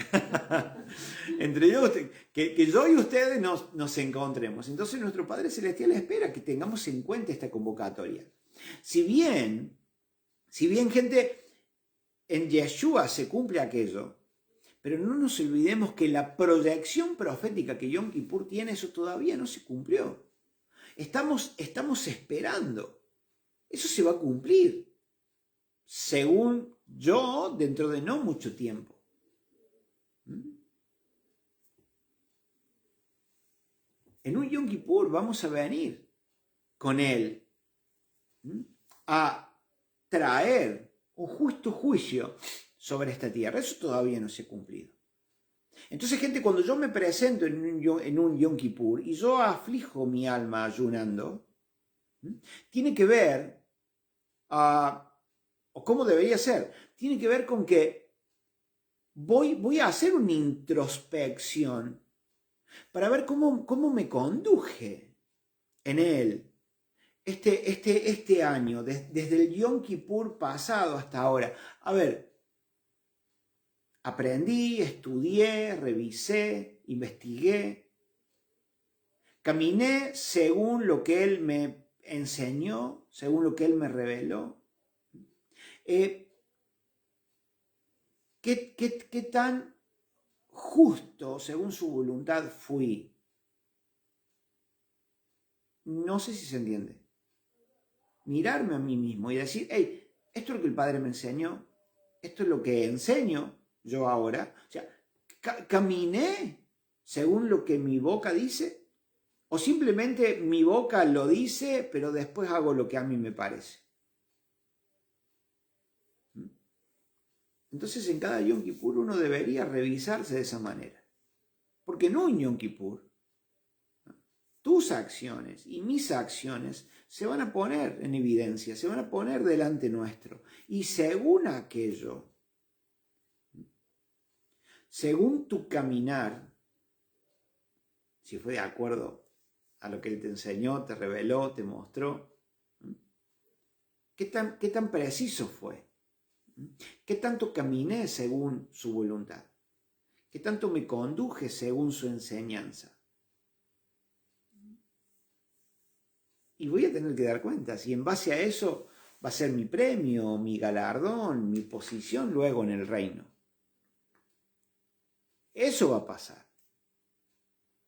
Entre yo y ustedes. Que yo y ustedes nos encontremos. Entonces nuestro Padre Celestial espera que tengamos en cuenta esta convocatoria. Si bien, gente, en Yeshua se cumple aquello, pero no nos olvidemos que la proyección profética que Yom Kippur tiene, eso todavía no se cumplió. Estamos esperando. Eso se va a cumplir, según yo, dentro de no mucho tiempo. En un Yom Kippur vamos a venir con él a traer un justo juicio sobre esta tierra. Eso todavía no se ha cumplido. Entonces, gente, cuando yo me presento en un Yom Kippur y yo aflijo mi alma ayunando, tiene que ver, o cómo debería ser, tiene que ver con que voy a hacer una introspección para ver cómo me conduje en él este año, desde el Yom Kippur pasado hasta ahora. A ver, aprendí, estudié, revisé, investigué, caminé según lo que él me enseñó, según lo que él me reveló. ¿Qué tan justo según su voluntad fui? No sé si se entiende. Mirarme a mí mismo y decir, hey, esto es lo que el Padre me enseñó, esto es lo que enseño yo ahora. O sea, ¿caminé según lo que mi boca dice? ¿O simplemente mi boca lo dice, pero después hago lo que a mí me parece? Entonces en cada Yom Kippur uno debería revisarse de esa manera. Porque en un Yom Kippur, tus acciones y mis acciones se van a poner en evidencia, se van a poner delante nuestro. Y según aquello, según tu caminar, si fue de acuerdo a lo que Él te enseñó, te reveló, te mostró, ¿qué tan preciso fue? ¿Qué tanto caminé según su voluntad? ¿Qué tanto me conduje según su enseñanza? Y voy a tener que dar cuenta si en base a eso va a ser mi premio, mi galardón, mi posición luego en el reino. Eso va a pasar.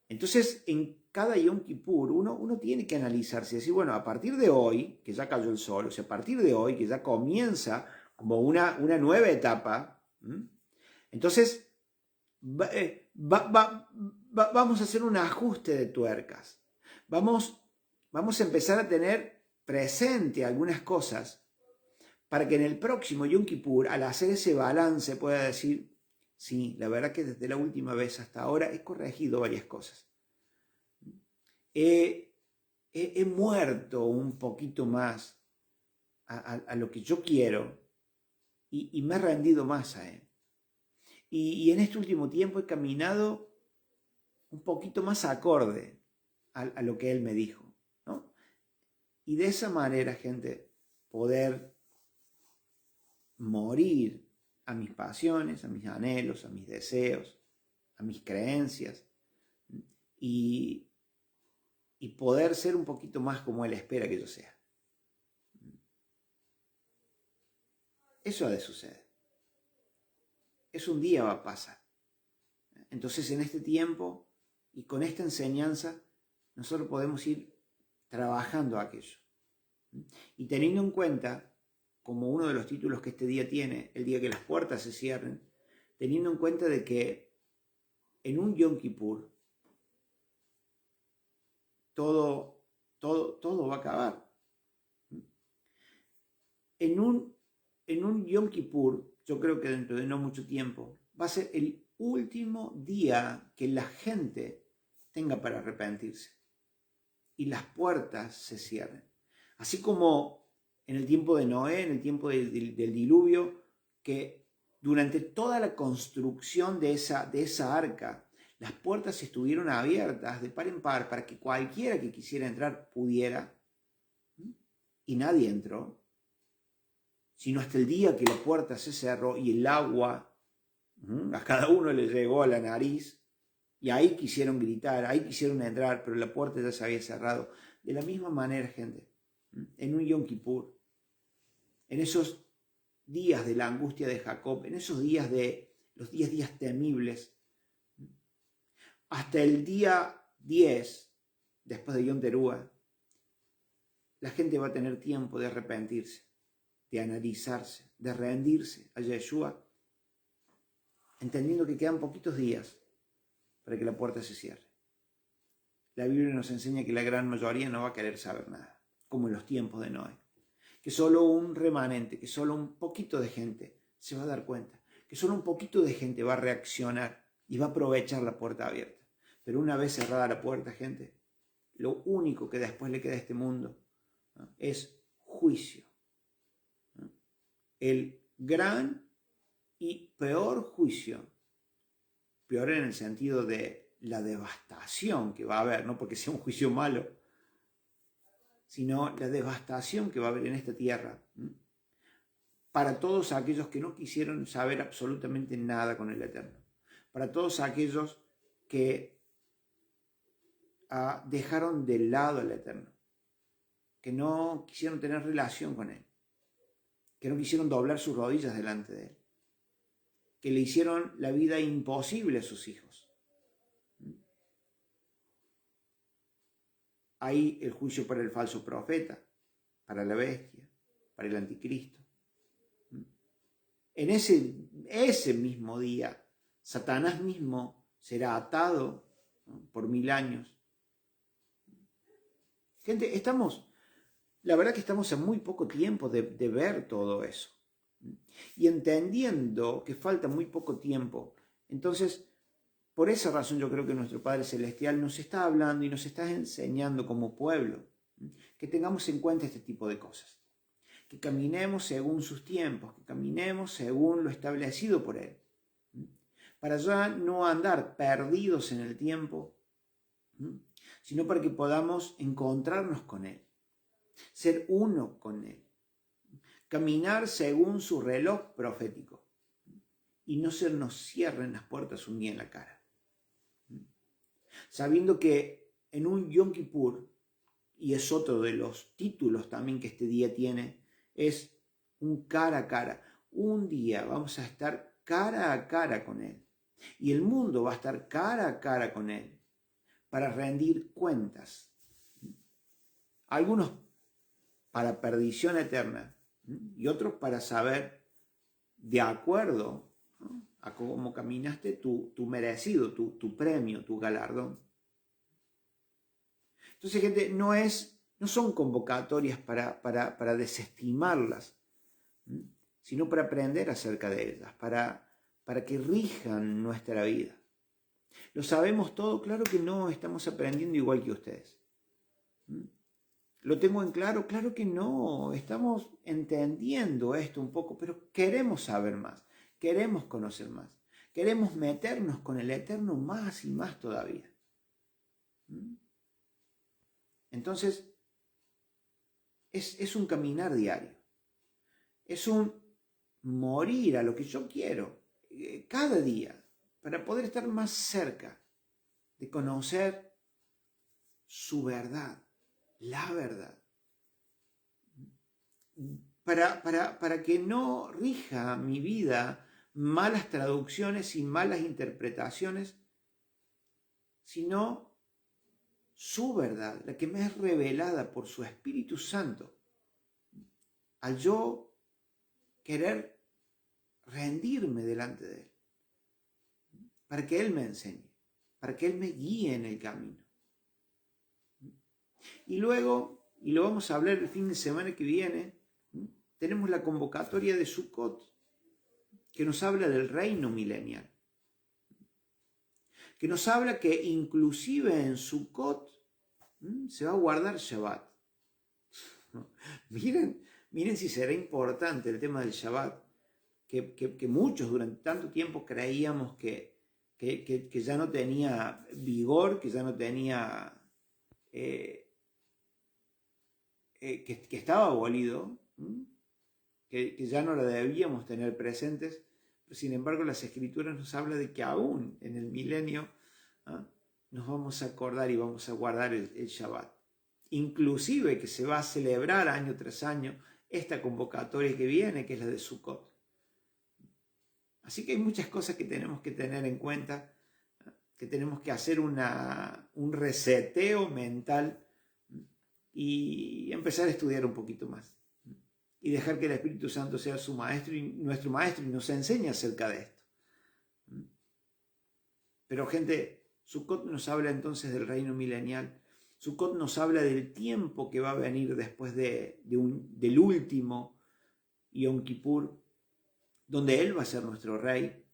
Entonces, en cada Yom Kippur uno tiene que analizarse y decir, bueno, a partir de hoy, que ya cayó el sol, o sea, a partir de hoy, que ya comienza como una nueva etapa, entonces vamos a hacer un ajuste de tuercas. Vamos a empezar a tener presente algunas cosas para que en el próximo Yom Kippur, al hacer ese balance, pueda decir, sí, la verdad que desde la última vez hasta ahora he corregido varias cosas. He muerto un poquito más a lo que yo quiero y me he rendido más a Él. Y en este último tiempo he caminado un poquito más acorde a lo que Él me dijo, ¿no? Y de esa manera, gente, poder morir a mis pasiones, a mis anhelos, a mis deseos, a mis creencias, y poder ser un poquito más como Él espera que yo sea. Eso ha de suceder. Eso un día va a pasar. Entonces, en este tiempo y con esta enseñanza, nosotros podemos ir trabajando aquello. Y teniendo en cuenta, como uno de los títulos que este día tiene, el día que las puertas se cierren, teniendo en cuenta de que en un Yom Kippur todo va a acabar. En un Yom Kippur, yo creo que dentro de no mucho tiempo, va a ser el último día que la gente tenga para arrepentirse y las puertas se cierren. Así como en el tiempo de Noé, en el tiempo del diluvio, que durante toda la construcción de esa arca, las puertas estuvieron abiertas de par en par para que cualquiera que quisiera entrar pudiera, y nadie entró, sino hasta el día que la puerta se cerró y el agua a cada uno le llegó a la nariz, y ahí quisieron gritar, ahí quisieron entrar, pero la puerta ya se había cerrado. De la misma manera, gente, en un Yom Kippur, en esos días de la angustia de Jacob, en esos días de los 10 días temibles, hasta el día 10, después de Yom Teruah, la gente va a tener tiempo de arrepentirse, de analizarse, de rendirse a Yeshua, entendiendo que quedan poquitos días para que la puerta se cierre. La Biblia nos enseña que la gran mayoría no va a querer saber nada, como en los tiempos de Noé. Que solo un remanente, que solo un poquito de gente se va a dar cuenta, que solo un poquito de gente va a reaccionar y va a aprovechar la puerta abierta. Pero una vez cerrada la puerta, gente, lo único que después le queda a este mundo, ¿no?, es juicio, ¿no? El gran y peor juicio, peor en el sentido de la devastación que va a haber, no porque sea un juicio malo, sino la devastación que va a haber en esta tierra, para todos aquellos que no quisieron saber absolutamente nada con el Eterno, para todos aquellos que dejaron de lado al Eterno, que no quisieron tener relación con Él, que no quisieron doblar sus rodillas delante de Él, que le hicieron la vida imposible a sus hijos. Hay el juicio para el falso profeta, para la bestia, para el anticristo. En ese mismo día, Satanás mismo será atado, ¿no?, por 1000 años. Gente, la verdad que estamos a muy poco tiempo de ver todo eso. Y entendiendo que falta muy poco tiempo, entonces, por esa razón yo creo que nuestro Padre Celestial nos está hablando y nos está enseñando como pueblo que tengamos en cuenta este tipo de cosas, que caminemos según sus tiempos, que caminemos según lo establecido por Él, para ya no andar perdidos en el tiempo, sino para que podamos encontrarnos con Él, ser uno con Él, caminar según su reloj profético y no se nos cierren las puertas un día en la cara. Sabiendo que en un Yom Kippur, y es otro de los títulos también que este día tiene, es un cara a cara. Un día vamos a estar cara a cara con Él. Y el mundo va a estar cara a cara con Él para rendir cuentas. Algunos para perdición eterna y otros para saber, de acuerdo, ¿no?, a cómo caminaste, tu merecido, tu premio, tu galardón. Entonces, gente, no son convocatorias para desestimarlas, sino para aprender acerca de ellas, para que rijan nuestra vida. ¿Lo sabemos todo? Claro que no, estamos aprendiendo igual que ustedes. ¿Lo tengo en claro? Claro que no, estamos entendiendo esto un poco, pero queremos saber más, queremos conocer más, queremos meternos con el Eterno más y más todavía. Entonces, es un caminar diario, es un morir a lo que yo quiero cada día para poder estar más cerca de conocer su verdad, la verdad. Para que no rija mi vida malas traducciones y malas interpretaciones, sino su verdad, la que me es revelada por su Espíritu Santo, al yo querer rendirme delante de Él, para que Él me enseñe, para que Él me guíe en el camino. Y luego, y lo vamos a hablar el fin de semana que viene, tenemos la convocatoria de Sukkot, que nos habla del reino milenial, que nos habla que inclusive en Sukkot se va a guardar Shabbat. Miren si será importante el tema del Shabbat, que muchos durante tanto tiempo creíamos que ya no tenía vigor, que ya no tenía, que estaba abolido, que ya no lo debíamos tener presentes, pero sin embargo las Escrituras nos hablan de que aún en el milenio nos vamos a acordar y vamos a guardar el Shabbat. Inclusive que se va a celebrar año tras año esta convocatoria que viene, que es la de Sukkot. Así que hay muchas cosas que tenemos que tener en cuenta, que tenemos que hacer un reseteo mental y empezar a estudiar un poquito más. Y dejar que el Espíritu Santo sea su maestro y nuestro maestro y nos enseñe acerca de esto. Pero gente, Sukkot nos habla entonces del reino milenial. Sukkot nos habla del tiempo que va a venir después del último Yom Kippur, donde Él va a ser nuestro rey,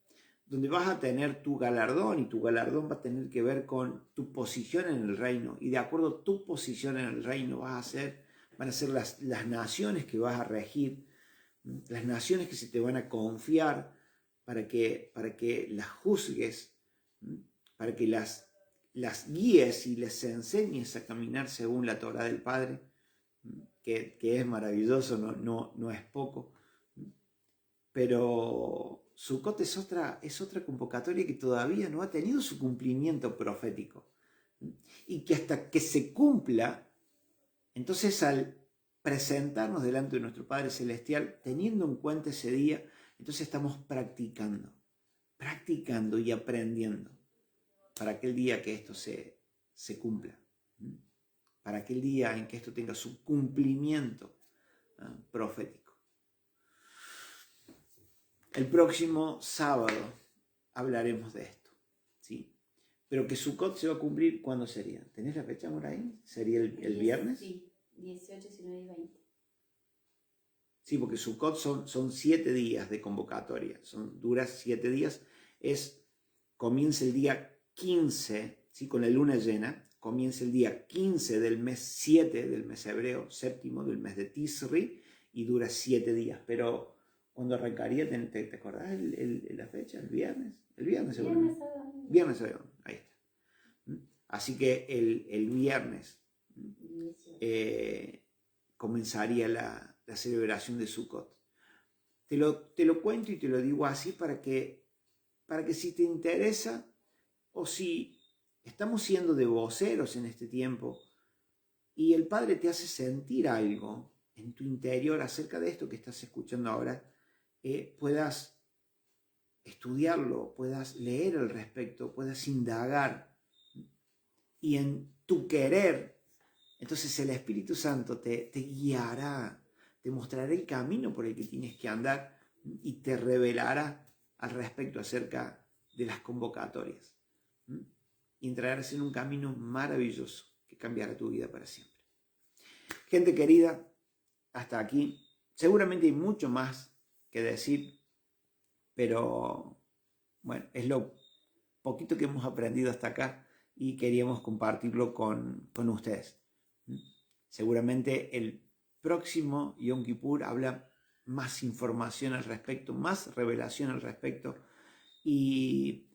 donde vas a tener tu galardón y tu galardón va a tener que ver con tu posición en el reino. Y de acuerdo a tu posición en el reino van a ser las naciones que vas a regir, las naciones que se te van a confiar para que las juzgues, para que las guíes y les enseñes a caminar según la Torá del Padre, que es maravilloso, no es poco. Pero Sukkot es otra convocatoria que todavía no ha tenido su cumplimiento profético. Y que hasta que se cumpla, entonces al presentarnos delante de nuestro Padre Celestial, teniendo en cuenta ese día, entonces estamos practicando y aprendiendo para aquel día que esto se cumpla, para aquel día en que esto tenga su cumplimiento profético. El próximo sábado hablaremos de esto, ¿sí? Pero que Sukkot se va a cumplir, ¿cuándo sería? ¿Tenés la fecha por ahí? ¿Sería el viernes? Sí, 18, 19 y 20. Sí, porque Sukkot son 7 días de convocatoria, dura 7 días, comienza el día 15, ¿sí? Con la luna llena, comienza el día 15 del mes 7 del mes hebreo, séptimo del mes de Tisri, y dura 7 días, pero ¿cuándo arrancaría? ¿Te acordás la fecha? ¿El viernes? El viernes seguramente. Viernes, ahí está. Así que el viernes comenzaría la celebración de Sukkot. Te lo cuento y te lo digo así para que si te interesa o si estamos siendo de voceros en este tiempo y el Padre te hace sentir algo en tu interior acerca de esto que estás escuchando ahora, puedas estudiarlo, puedas leer al respecto, puedas indagar y en tu querer, entonces el Espíritu Santo te guiará, te mostrará el camino por el que tienes que andar y te revelará al respecto acerca de las convocatorias. Y entrarás en un camino maravilloso que cambiará tu vida para siempre. Gente querida, hasta aquí. Seguramente hay mucho más que decir, pero bueno, es lo poquito que hemos aprendido hasta acá y queríamos compartirlo con ustedes. Seguramente el próximo Yom Kippur habla más información al respecto, más revelación al respecto. Y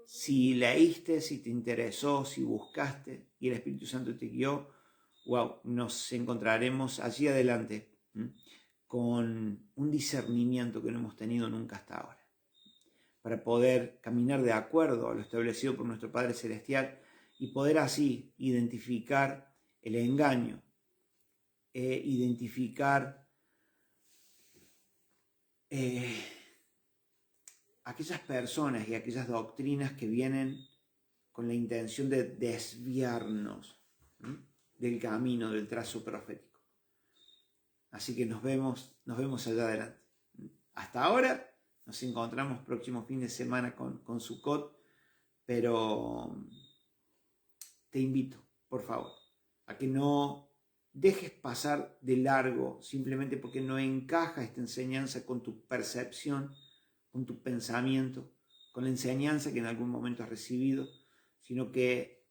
si leíste, si te interesó, si buscaste y el Espíritu Santo te guió, wow, nos encontraremos allí adelante con un discernimiento que no hemos tenido nunca hasta ahora, para poder caminar de acuerdo a lo establecido por nuestro Padre Celestial y poder así identificar el engaño, identificar aquellas personas y aquellas doctrinas que vienen con la intención de desviarnos del camino, del trazo profético. Así que nos vemos allá adelante. Hasta ahora nos encontramos próximo fin de semana con Sukkot, pero te invito, por favor, a que no dejes pasar de largo simplemente porque no encaja esta enseñanza con tu percepción, con tu pensamiento, con la enseñanza que en algún momento has recibido, sino que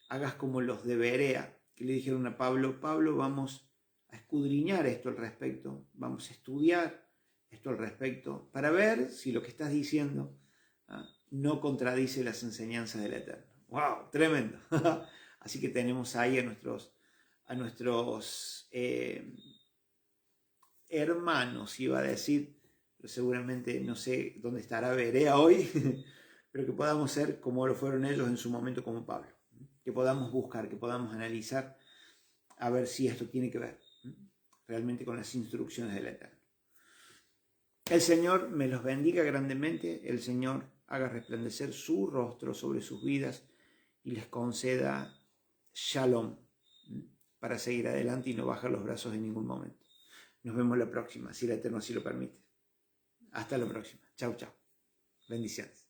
hagas como los de Berea, que le dijeron a Pablo, Pablo, vamos a escudriñar esto al respecto, vamos a estudiar esto al respecto, para ver si lo que estás diciendo no contradice las enseñanzas del Eterno. ¡Wow! Tremendo. Así que tenemos ahí a nuestros hermanos, iba a decir, pero seguramente no sé dónde estará Berea hoy, pero que podamos ser como lo fueron ellos en su momento como Pablo, que podamos buscar, que podamos analizar a ver si esto tiene que ver realmente con las instrucciones del Eterno. El Señor me los bendiga grandemente, el Señor haga resplandecer su rostro sobre sus vidas y les conceda shalom para seguir adelante y no bajar los brazos en ningún momento. Nos vemos la próxima, si el Eterno así lo permite. Hasta la próxima. Chau, chau. Bendiciones.